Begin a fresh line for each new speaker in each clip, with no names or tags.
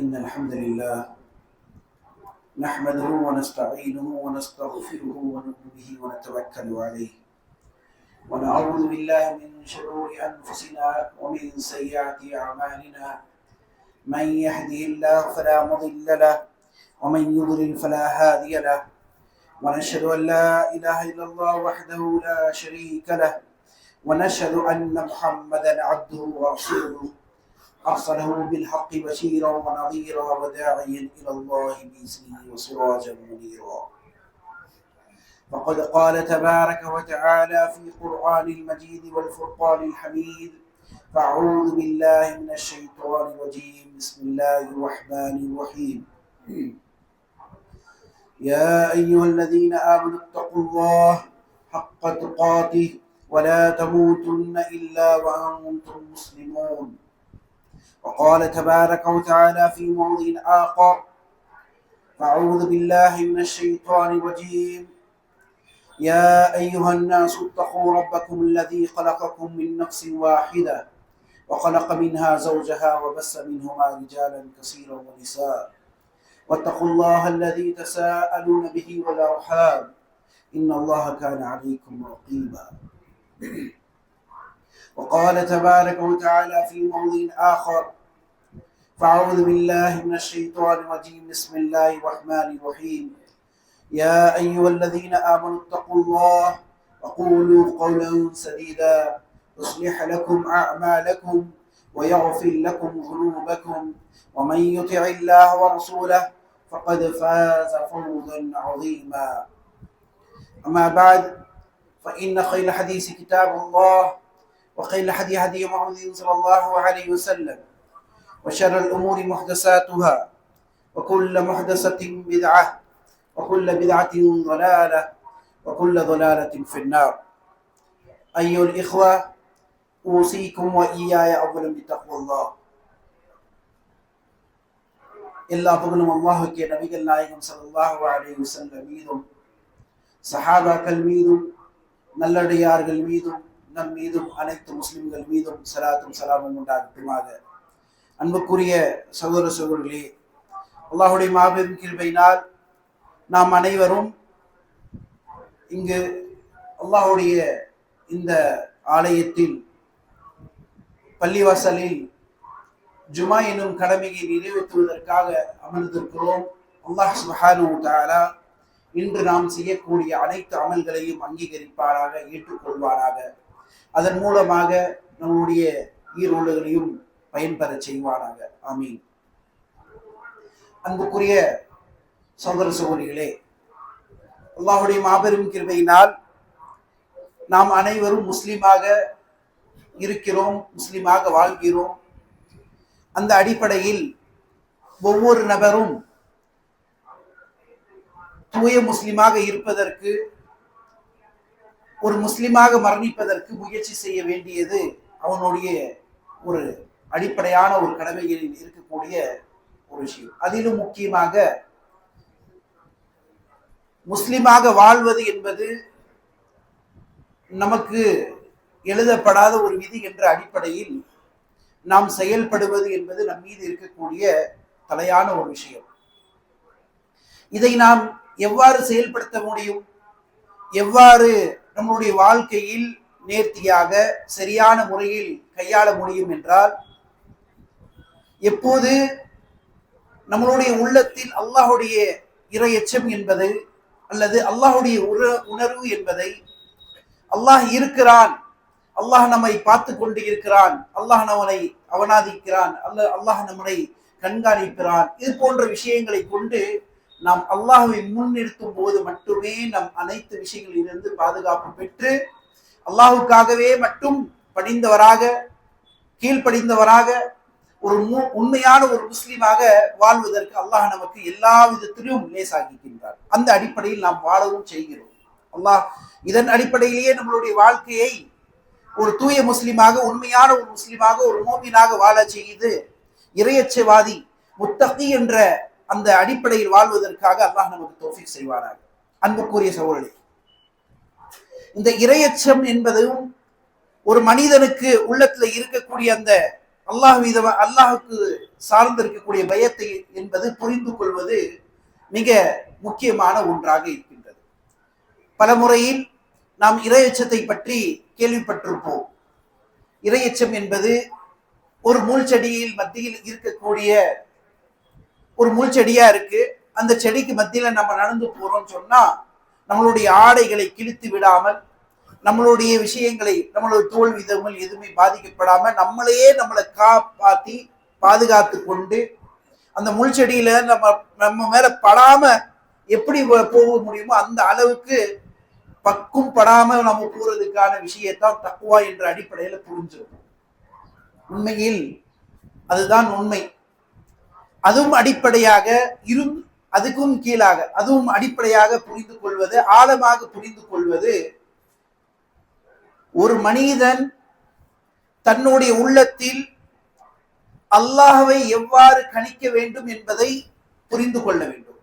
إن الحمد لله نحمده ونستعينه ونستغفره ونؤمن به ونتوكل عليه ونعوذ بالله من شرور أنفسنا ومن سيئات أعمالنا. من يهده الله فلا مضل له ومن يضلل فلا هادي له، ونشهد أن لا إله إلا الله وحده لا شريك له، ونشهد أن محمدا عبده ورسوله أرسله بالحق بشيرا ونظيرا وداعيا إلى الله بإذنه وسراجا منيرا. فقد قال تبارك وتعالى في القرآن المجيد والفرقان الحميد: فأعوذ بالله من الشيطان الرجيم. بسم الله الرحمن الرحيم. يا أيها الذين آمنوا اتقوا الله حق تقاته ولا تموتن إلا وأنتم مسلمون. وقال تبارك وتعالى في موضع آخر: فأعوذ بالله من الشيطان الرجيم. يا أيها الناس اتقوا ربكم الذي خلقكم من نفس واحدة وخلق منها زوجها وبث منهما رجالا كثيرا ونساء، واتقوا الله الذي تساءلون به والأرحام إن الله كان عليكم رقيبا. وقال تبارك وتعالى في موضع آخر: فأعوذ بالله من الشيطان الرجيم. بسم الله الرحمن الرحيم. يا أيها الذين آمنوا اتقوا الله وقولوا قولا سديدا يصلح لكم أعمالكم ويغفر لكم ذنوبكم، ومن يطع الله ورسوله فقد فاز فوزا عظيما. أما بعد، فإن خير الحديث كتاب الله، وخير الهدي هدي محمد صلى الله عليه وسلم، وشر الأمور محدثاتها، وكل محدثة بدعة، وكل بدعة ضلالة، وكل ضلالة في النار. أيها الإخوة، أوصيكم وإياي أولا بتقوى الله. எல்லா புகழும் அல்லாஹ்வுக்கே, நபிகள் நாயகம் ஸல்லல்லாஹு அலைஹி வஸல்லம் மீதும் சஹாபாக்கள் மீதும் நல்லடியார்கள் மீதும் நம் மீதும் அனைத்து முஸ்லிம்கள் மீதும் ஸலாத்தும் ஸலாமும் உண்டாகட்டுமாக. அன்புக்குரிய சகோதர சகோதரிகளே, அல்லாஹ்வுடைய மாபெரும் கிருபையினால் நாம் அனைவரும் இங்கு அல்லாஹ்வுடைய இந்த ஆலயத்தில் பள்ளிவாசலில் ஜுமா எனும் கடமையை நிறைவேற்றுவதற்காக அமர்ந்திருக்கிறோம். அல்லாஹ் சுப்ஹானஹு வ தஆலா இன்று நாம் செய்யக்கூடிய அனைத்து அமல்களையும் அங்கீகரிப்பாராக, ஏற்றுக்கொள்வாராக. அதன் மூலமாக நம்முடைய ஈரோடுகளையும் பயன்பெற செய்வாராக. ஆமீன். அன்புக்குரிய சகோதர சகோதரிகளே, அல்லாஹ்வுடைய மாபெரும் கிருபையினால் நாம் அனைவரும் முஸ்லிமாக இருக்கிறோம், முஸ்லிமாக வாழ்கிறோம். அந்த அடிப்படையில் ஒவ்வொரு நபரும் தூய முஸ்லிமாக இருப்பதற்கு, ஒரு முஸ்லிமாக மரணிப்பதற்கு முயற்சி செய்ய வேண்டியது அவனுடைய ஒரு அடிப்படையான ஒரு கடமைகளில் இருக்கக்கூடிய ஒரு விஷயம். அதிலும் முக்கியமாக முஸ்லிமாக வாழ்வது என்பது நமக்கு எழுதப்படாத ஒரு விதி என்ற அடிப்படையில் நாம் செயல்படுவது என்பது நம் மீது இருக்கக்கூடிய தலையான ஒரு விஷயம். இதை நாம் எவ்வாறு செயல்படுத்த முடியும், எவ்வாறு நம்முடைய வாழ்க்கையில் நேர்த்தியாக சரியான முறையில் கையாள முடியும் என்றால், எப்போது நம்மளுடைய உள்ளத்தில் அல்லாஹ்வுடைய இறையச்சம் என்பது அல்லது அல்லாஹ்வுடைய உணர்வு என்பதை, அல்லாஹ் இருக்கிறான், அல்லாஹ் நம்மை பார்த்து கொண்டு இருக்கிறான், அல்லாஹ் நம்மை அவனாதிக்கிறான், அல்லாஹ் நம்மை கண்காணிக்கிறான், இது போன்ற விஷயங்களை கொண்டு நாம் அல்லாஹ்வை முன்னிறுத்தும் போது மட்டுமே நம் அனைத்து விஷயங்களிலிருந்து பாதுகாப்பு பெற்று அல்லாஹுக்காகவே மட்டும் பணிந்தவராக, கீழ்ப்படிந்தவராக, ஒரு உண்மையான ஒரு முஸ்லிமாக வாழ்வதற்கு அல்லாஹ் நமக்கு எல்லா விதத்திலும் லேசாக்கின்றார். அந்த அடிப்படையில் நாம் வாழவும் செய்கிறோம். அல்லாஹ் இதன் அடிப்படையிலேயே நம்மளுடைய வாழ்க்கையை ஒரு தூய முஸ்லிமாக, உண்மையான ஒரு முஸ்லிமாக, ஒரு மோமினாக வாழ செய்து இறையச்சவாதி முத்தகி என்ற அந்த அடிப்படையில் வாழ்வதற்காக அல்லாஹ் நமக்கு தௌஃபீக் செய்வாராக. அன்புக்குரிய சகோதரர்களே, இந்த இறையச்சம் என்பதும் ஒரு மனிதனுக்கு உள்ளத்துல இருக்கக்கூடிய அந்த அல்லாஹுக்கு சார்ந்திருக்கக்கூடிய பயத்தை என்பது புரிந்து கொள்வது மிக முக்கியமான ஒன்றாக இருக்கின்றது. பல முறையில் நாம் இறையச்சத்தை பற்றி கேள்விப்பட்டிருப்போம். இறையச்சம் என்பது ஒரு மூழ்செடியில் மத்தியில் இருக்கக்கூடிய ஒரு மூழ்செடியா இருக்கு. அந்த செடிக்கு மத்தியில நம்ம நடந்து போறோம் சொன்னா நம்மளுடைய ஆடைகளை கிழித்து விடாமல், நம்மளுடைய விஷயங்களை, நம்மளுடைய தோல் விதங்கள் எதுவுமே பாதிக்கப்படாம நம்மளையே நம்மளை காப்பாத்தி பாதுகாத்து கொண்டு அந்த முள்செடியில நம்ம மேல படாம எப்படி போக முடியுமோ அந்த அளவுக்கு பக்கும் படாம நம்ம போறதுக்கான விஷயத்தான் தக்குவா என்ற அடிப்படையில புரிஞ்சிருக்கும். உண்மையில் அதுதான் உண்மை. அதுவும் அடிப்படையாக அதுக்கும் கீழாக அதுவும் அடிப்படையாக புரிந்து கொள்வது, ஆழமாக புரிந்து கொள்வது, ஒரு மனிதன் தன்னுடைய உள்ளத்தில் அல்லாஹ்வை எவ்வாறு கணிக்க வேண்டும் என்பதை புரிந்து கொள்ள வேண்டும்.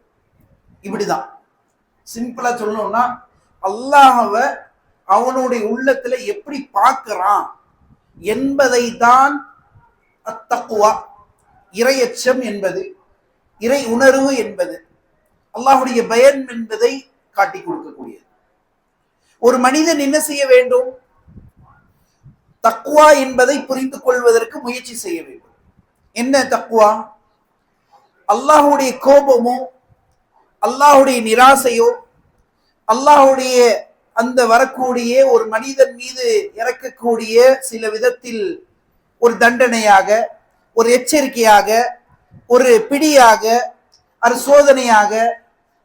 இப்படிதான் சிம்பிளா சொல்லணும்னா, அல்லாஹ்வை அவனுடைய உள்ளத்துல எப்படி பார்க்கிறான் என்பதை தான் அத்தக்குவா, இறையச்சம் என்பது, இறை உணர்வு என்பது, அல்லாஹுடைய பயம் என்பதை காட்டி கொடுக்கக்கூடியது. ஒரு மனிதன் என்ன செய்ய வேண்டும்? தக்குவா என்பதை புரிந்து கொள்வதற்கு முயற்சி செய்ய வேண்டும். என்ன தக்குவா? அல்லாஹுடைய கோபமோ, அல்லாஹுடைய நிராசையோ, அல்லாஹுடைய அந்த வரக்கூடிய ஒரு மனிதன் மீது இறக்கக்கூடிய சில விதத்தில் ஒரு தண்டனையாக, ஒரு எச்சரிக்கையாக, ஒரு பிடியாக, ஒரு சோதனையாக,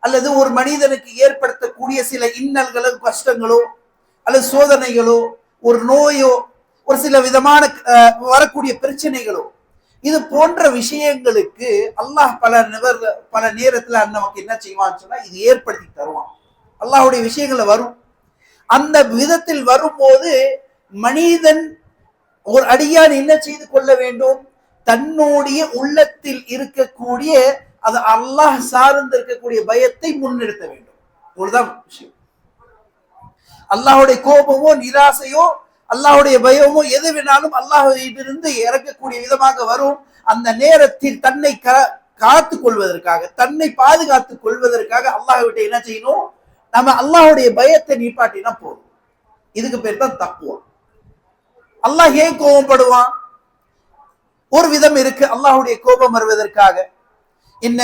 அல்லது ஒரு மனிதனுக்கு ஏற்படுத்தக்கூடிய சில இன்னல்களோ, கஷ்டங்களோ, அல்லது சோதனைகளோ, ஒரு நோயோ, ஒரு சில விதமான வரக்கூடிய பிரச்சனைகளோ, இது போன்ற விஷயங்களுக்கு அல்லாஹ் பல நேரத்துல நமக்கு என்ன செய்வான்னு சொன்னா இது ஏற்படுத்தி தருவான். அல்லாஹுடைய விஷயங்கள்ல வரும். அந்த விதத்தில் வரும்போது மனிதன், ஒரு அடியான் என்ன செய்து கொள்ள வேண்டும்? தன்னுடைய உள்ளத்தில் இருக்கக்கூடிய அது அல்லாஹ் சார்ந்து இருக்கக்கூடிய பயத்தை முன்னிறுத்த வேண்டும். இவ்வளவுதான் விஷயம். அல்லாஹுடைய கோபமோ, நிராசையோ, அல்லாஹுடைய பயமோ எது வேணாலும் அல்லாஹ்விடமிருந்து இறக்கக்கூடிய விதமாக வரும். அந்த நேரத்தில் தன்னை காத்துக் கொள்வதற்காக, தன்னை பாதுகாத்துக் கொள்வதற்காக அல்லாஹ்விட்ட என்ன செய்யணும்? நம்ம அல்லாஹுடைய பயத்தை நீப்பாட்டினா போதும். இதுக்கு பேர் தான் தக்குவா. அல்லாஹ் ஏன் கோபப்படுவான்? ஒரு விதம் இருக்கு அல்லாஹுடைய கோபம் வருவதற்காக. என்ன?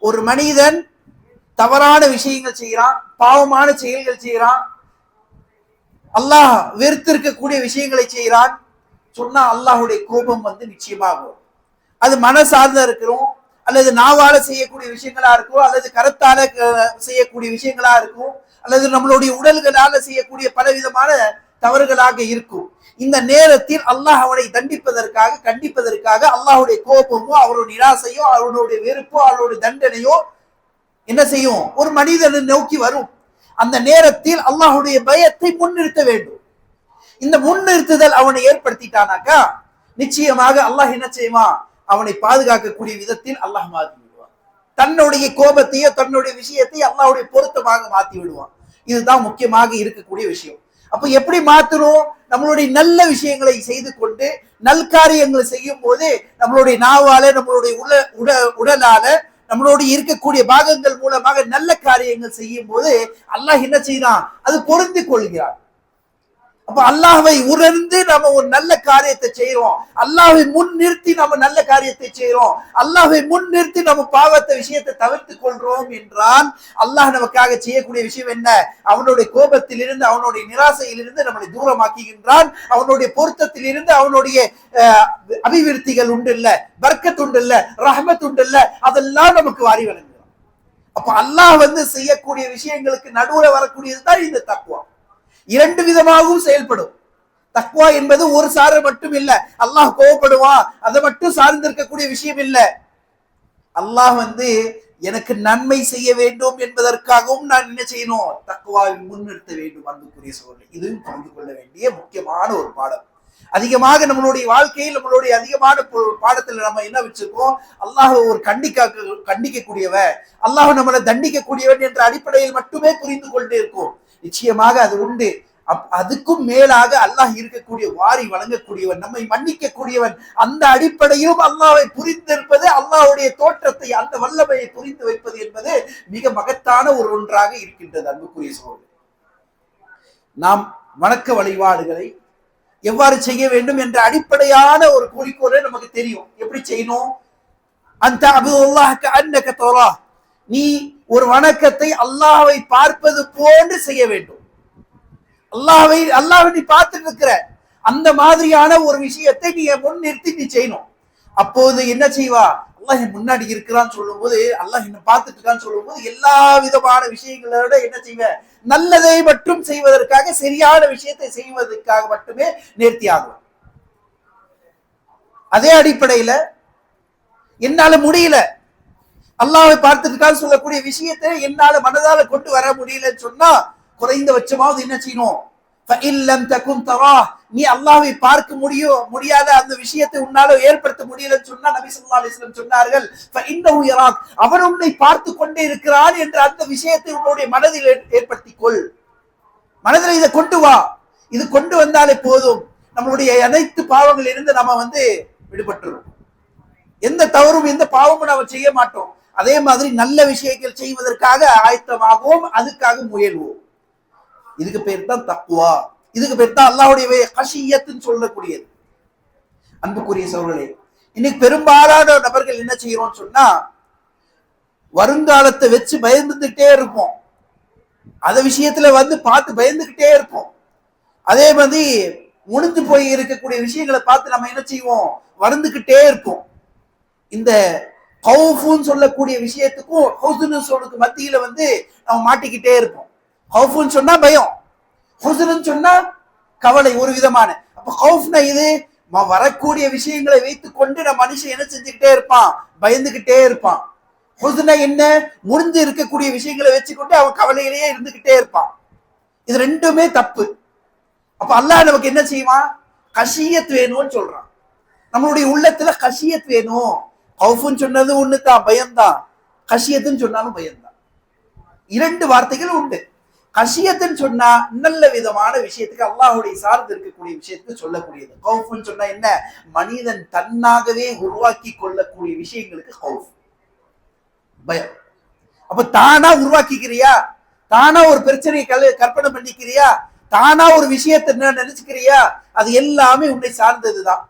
ஒரு மனிதன் தவறான விஷயங்கள் செய்யறான், பாவமான செயல்கள் செய்யறான், அல்லாஹ் வெறுத்திருக்கக்கூடிய விஷயங்களை செய்யறான் சொன்னா அல்லாஹுடைய கோபம் நிச்சயமாகும். அது மன சார்ந்த இருக்கிறோம், அல்லது நாவால செய்யக்கூடிய விஷயங்களா இருக்கும், அல்லது கரத்தால செய்யக்கூடிய விஷயங்களா இருக்கும், அல்லது நம்மளுடைய உடல்களால செய்யக்கூடிய பலவிதமான தவறுகளாக இருக்கும். இந்த நேரத்தில் அல்லாஹ் அவனை தண்டிப்பதற்காக, கண்டிப்பதற்காக அல்லாஹுடைய கோபமோ, அவருடைய நிராசையோ, அவருடைய வெறுப்போ, அவருடைய தண்டனையோ என்ன செய்யும்? ஒரு மனிதனை நோக்கி வரும். அந்த நேரத்தில் அல்லாஹுடைய பயத்தை முன்னிறுத்த வேண்டும். இந்த முன்னிறுத்துதல் அவனை ஏற்படுத்திட்டானாக்கா நிச்சயமாக அல்லாஹ் என்ன செய்வான்? அவனை பாதுகாக்கக்கூடிய விதத்தில் அல்லாஹ் மாற்றி விடுவான். தன்னுடைய கோபத்தையோ, தன்னுடைய விஷயத்தையோ அல்லாஹுடைய பொருத்தமாக மாற்றி விடுவான். இதுதான் முக்கியமாக இருக்கக்கூடிய விஷயம். அப்ப எப்படி மாத்தணும்? நம்மளுடைய நல்ல விஷயங்களை செய்து கொண்டு நல்காரியங்களை செய்யும் போது நம்மளுடைய நாவால, நம்மளுடைய உடலால, நம்மளோடு இருக்கக்கூடிய பாகங்கள் மூலமாக நல்ல காரியங்கள் செய்யும் போது அல்லாஹ் என்ன செய்யறான்? அது பொருந்தி கொள்கிறான். அப்ப அல்லாஹ்வை உணர்ந்து நம்ம ஒரு நல்ல காரியத்தை செய்யறோம், அல்லாஹ்வை முன் நிறுத்தி நம்ம நல்ல காரியத்தை செய்யறோம், அல்லாஹ்வை முன் நிறுத்தி நம்ம பாவத்தை விஷயத்தை தவிர்த்து கொள்றோம் என்றால் அல்லாஹ் நமக்காக செய்யக்கூடிய விஷயம் என்ன? அவனுடைய கோபத்தில் இருந்து, அவனுடைய நிராசையில் இருந்து நம்மளை தூரமாக்குகின்றான். அவனுடைய பொருத்தத்தில் இருந்து அவனுடைய அபிவிருத்திகள் உண்டு இல்ல, பர்க்கத் உண்டு இல்ல, ரஹ்மத் உண்டு இல்ல, அதெல்லாம் நமக்கு வாரி வழங்குகிறான். அப்ப அல்லாஹ் செய்யக்கூடிய விஷயங்களுக்கு நடுவுல வரக்கூடியதுதான் இந்த தக்வா. இரண்டு விதமாகவும் செயல்படும். தக்வா என்பது ஒரு சார மட்டும் இல்ல, அல்லாஹ் கோபப்படுவான் அதை மட்டும் சார்ந்திருக்கக்கூடிய விஷயம் இல்ல. அல்லாஹ் எனக்கு நன்மை செய்ய வேண்டும் என்பதற்காகவும் நான் என்ன செய்யணும்? தக்வாவை முன்னிறுத்த வேண்டும். அன்புக்குரிய சகோதரர்களே, இதுவும் புரிந்து கொள்ள வேண்டிய முக்கியமான ஒரு பாடம். அதிகமாக நம்மளுடைய வாழ்க்கையில், நம்மளுடைய அதிகமான பாடத்துல நம்ம என்ன வச்சிருக்கோம்? அல்லாஹ் ஒரு கண்டிக்கக்கூடியவன், அல்லாஹ் நம்மளை தண்டிக்கக்கூடியவன் என்ற அடிப்படையில் மட்டுமே புரிந்து கொண்டே இருக்கும். நிச்சயமாக அது உண்டு. அதுக்கும் மேலாக அல்லாஹ் இருக்கக்கூடிய வாரி வழங்கக்கூடியவன், நம்மை மன்னிக்க கூடியவன். அந்த அடிப்படையிலும் அல்லாஹ்வை புரிந்திருப்பது, அல்லாஹ்வுடைய தோற்றத்தை அந்த வல்லமையை புரிந்து வைப்பது என்பது மிக மகத்தான ஒரு ஒன்றாக இருக்கின்றது. அன்புக்குரிய சகோதரர்களே, நாம் வணக்க வழிபாடுகளை எவ்வாறு செய்ய வேண்டும் என்ற அடிப்படையான ஒரு குறிக்கோளை நமக்கு தெரியும். எப்படி செய்யணும்? அந்த அபுல்லாஹ் கஅன்னக தராஹ், நீ ஒரு வணக்கத்தை அல்லாஹ்வை பார்ப்பது போன்று செய்ய வேண்டும். அல்லாஹ்வை நீ பார்த்துட்டு இருக்கிற அந்த மாதிரியான ஒரு விஷயத்தை நீ முன் நிறுத்தி நீ செய்யணும். அப்போது என்ன செய்வா? அல்லாஹ் என் முன்னாடி இருக்கிறான்னு சொல்லும் போது, அல்லாஹ் என்ன பார்த்துட்டு இருக்கான்னு சொல்லும் போது, எல்லா விதமான விஷயங்களோட என்ன செய்வ? நல்லதை மட்டும் செய்வதற்காக, சரியான விஷயத்தை செய்வதற்காக மட்டுமே நேர்த்தி ஆகும். அதே அடிப்படையில என்னால முடியல, அல்லாஹ்வை பார்த்துட்டு இருக்கான்னு சொல்லக்கூடிய விஷயத்தை என்னால மனதால கொண்டு வர முடியலன்னு சொன்னா, குறைந்தபட்சமாவது என்ன செய்யணும்? நீ அல்லாஹ்வை பார்க்க முடியாத அந்த விஷயத்தை உன்னால ஏற்படுத்த முடியலன்னு சொன்னா, நபி ஸல்லல்லாஹு அலைஹி வஸல்லம் சொன்னார்கள், அவன் உன்னை பார்த்து கொண்டே இருக்கிறான் என்ற அந்த விஷயத்தை உன்னுடைய மனதில் ஏற்படுத்திக் கொள். மனதில் இதை கொண்டு வா. இது கொண்டு வந்தாலே போதும், நம்மளுடைய அனைத்து பாவங்கள் இருந்து நம்ம விடுபட்டுரும். எந்த தவறும் எந்த பாவமும் நம்ம செய்ய மாட்டோம். அதே மாதிரி நல்ல விஷயங்கள் செய்வதற்காக ஆயத்தமாகவும் அதுக்காக முயல்வோம். இதுக்கு பேர் தான் தக்வா. இதுக்கு பேர் தான் அல்லாஹ்வுடைய கஷியத்துன்னு சொல்லக்கூடியது. அன்புக்குரிய சகோதரர்களே, இன்னைக்கு பெரும்பாலான நபர்கள் என்ன செய்யறோம்னு சொன்னா, வருங்காலத்தை வச்சு பயந்துகிட்டே இருப்போம். அந்த விஷயத்துல பார்த்து பயந்துகிட்டே இருப்போம். அதே மாதிரி முடிஞ்சு போய் இருக்கக்கூடிய விஷயங்களை பார்த்து நம்ம என்ன செய்வோம்? வருந்துகிட்டே இருப்போம். இந்த ஹவுஃப்னு சொல்லக்கூடிய விஷயத்துக்கும் ஹுஸ்னு சொல்லுக்கு மத்தியில நம்ம மாட்டிக்கிட்டே இருப்போம். ஹவுஃப்னு சொன்னா பயம், ஹுஸ்னு சொன்னா கவலை, ஒரு விதமான. அப்ப ஹவுஃப்னா இது வரக்கூடிய விஷயங்களை வைத்துக் கொண்டு நம்ம மனுஷன் என்ன செஞ்சுக்கிட்டே இருப்பான்? பயந்துகிட்டே இருப்பான். ஹுஸ்னா என்ன? முடிஞ்சு இருக்கக்கூடிய விஷயங்களை வச்சுக்கொண்டு அவன் கவலையிலேயே இருந்துகிட்டே இருப்பான். இது ரெண்டுமே தப்பு. அப்ப அல்லாஹ் நமக்கு என்ன செய்வான்? கஷியத் வேணும்னு சொல்றான். நம்மளுடைய உள்ளத்துல கஷியத் வேணும். ஹவுஃப்னு சொன்னது ஒண்ணுதான், பயம்தான். கஷியத்துன்னு சொன்னாலும் பயம்தான். இரண்டு வார்த்தைகள் உண்டு. கஷியத்துன்னு சொன்னா நல்ல விதமான விஷயத்துக்கு, அல்லாஹ்வுடைய சார்ந்து இருக்கக்கூடிய விஷயத்துக்கு சொல்லக்கூடியது. ஹவுஃப்னு சொன்னா என்ன? மனிதன் தன்னாகவே உருவாக்கி கொள்ளக்கூடிய விஷயங்களுக்கு ஹவுஃப், பயம். அப்ப தானா உருவாக்கிக்கிறியா? தானா ஒரு பிரச்சனையை கற்பனை பண்ணிக்கிறியா? தானா ஒரு விஷயத்தை நினைச்சுக்கிறியா? அது எல்லாமே உன்னை சார்ந்ததுதான்.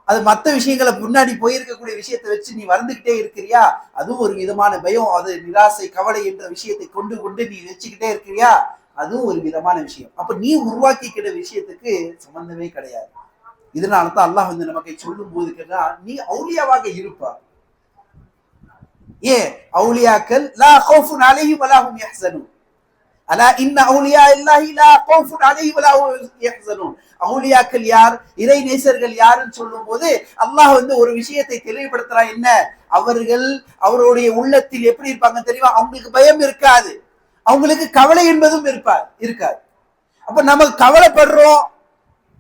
அது மற்ற விஷயங்களை முன்னாடி போயிருக்கக்கூடிய விஷயத்தை வச்சு நீ வந்துகிட்டே இருக்கிறியா? அதுவும் ஒரு விதமான பயம். அது நிராசை, கவலை என்ற விஷயத்தை கொண்டு நீ வச்சுக்கிட்டே இருக்கிறியா? அதுவும் ஒரு விதமான விஷயம். அப்ப நீ உருவாக்கிக்கிற விஷயத்துக்கு சம்பந்தமே கிடையாது. இதனாலதான் அல்லாஹ் நமக்கு சொல்லும் போது கேட்டா, நீ அவுலியாவாக இருப்பா. ஏன் அவுலியாக்கள் லா கௌஃபுன் அலைஹிம் வலா ஹும் யஹ்ஸனூன், அலா இன்ன அவுலியா இல்லாஹி லா கௌஃபுன் அலைஹிம் வலா ஹும் யஹ்ஸனூன். அவுலியாக்கள் யார், இறை நேசர்கள் யாருன்னு சொல்லும் போது அல்லாஹ் ஒரு விஷயத்தை தெளிவுபடுத்துறான். என்ன? அவர்கள் அவருடைய உள்ளத்தில் எப்படி இருப்பாங்க தெரியுமா? அவங்களுக்கு பயம் இருக்காது, அவங்களுக்கு கவலை என்பதும் இருக்காது. அப்ப நம்ம கவலைப்படுறோம்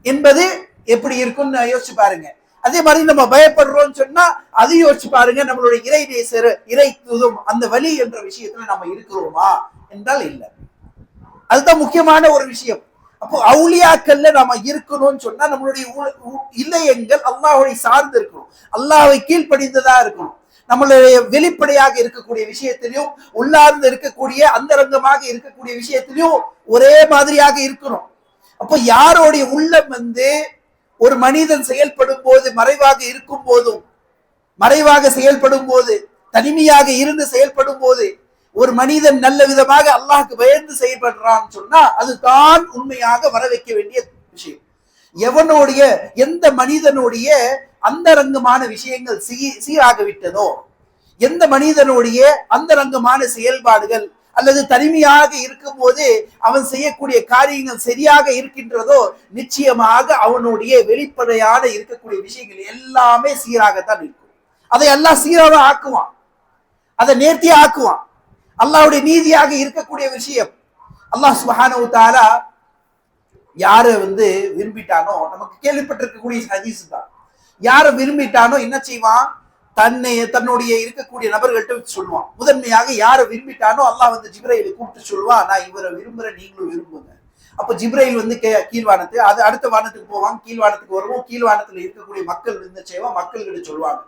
என்பது எப்படி இருக்கும்னு யோசிச்சு பாருங்க. அதே மாதிரி நம்ம பயப்படுறோம்னு சொன்னா அது யோசிச்சு பாருங்க. நம்மளுடைய இறை நேசர், இறை தூதும் அந்த வழி என்ற விஷயத்துல நம்ம இருக்கிறோமா என்றால் இல்லை. அதுதான் முக்கியமான ஒரு விஷயம். அப்போ அவுலியாக்கள்ல நாம இருக்கணும்னு சொன்னா நம்மளுடைய இல்லையங்கள் அல்லாஹ்வை சார்ந்து இருக்கணும், அல்லாஹ்வை கீழ்ப்படிந்ததா இருக்கணும். நம்மளுடைய வெளிப்படையாக இருக்கக்கூடிய விஷயத்திலையும், உள்ளார்ந்து இருக்கக்கூடிய அந்தரங்கமாக இருக்கக்கூடிய விஷயத்திலையும் ஒரே மாதிரியாக இருக்கணும். அப்போ யாருடைய உள்ளம் ஒரு மனிதன் செயல்படும் போது, மறைவாக இருக்கும் போதும், மறைவாக செயல்படும் போது, தனிமையாக இருந்து செயல்படும் போது, ஒரு மனிதன் நல்ல விதமாக அல்லாஹ்க்கு பயந்து செயல்படுறான்னு சொன்னா அதுதான் உண்மையாக வர வைக்க வேண்டிய விஷயம். எந்த மனிதனுடைய அந்தரங்கமான விஷயங்கள் சீராக விட்டதோ, எந்த மனிதனுடைய அந்தரங்கமான செயல்பாடுகள் அல்லது தனிமையாக இருக்கும் போது அவன் செய்யக்கூடிய காரியங்கள் சரியாக இருக்கின்றதோ, நிச்சயமாக அவனுடைய வெளிப்படையான இருக்கக்கூடிய விஷயங்கள் எல்லாமே சீராகத்தான் இருக்கும். அதை அல்லாஹ் சீராக ஆக்குவான், அதை நேர்த்தியா ஆக்குவான். அல்லாஹ்வுடைய நீதியாக இருக்கக்கூடிய விஷயம். அல்லாஹ் சுப்ஹானஹு வ தஆலா யார விரும்பிட்டானோ, நமக்கு கேள்விப்பட்டிருக்கக்கூடிய ஹதீஸ் தான், யார விரும்பிட்டானோ என்ன செய்வான்? தன்னுடைய இருக்கக்கூடிய நபர்கள்ட்ட சொல்லுவான். முதன்மையாக யார விரும்பிட்டானோ அல்லாஹ் ஜிப்ரீலை கூப்பிட்டு சொல்லுவான், நான் இவரை விரும்புறேன், நீங்களும் விரும்புங்க. அப்ப ஜிப்ரைல் வந்து கீழ்வானத்து, அது அடுத்த வானத்துக்கு போவாங்க, கீழ்வானத்துக்கு வருவோம். கீழ்வானத்துல இருக்கக்கூடிய மக்கள் என்ன செய்வோம், மக்கள்கிட்ட சொல்லுவாங்க,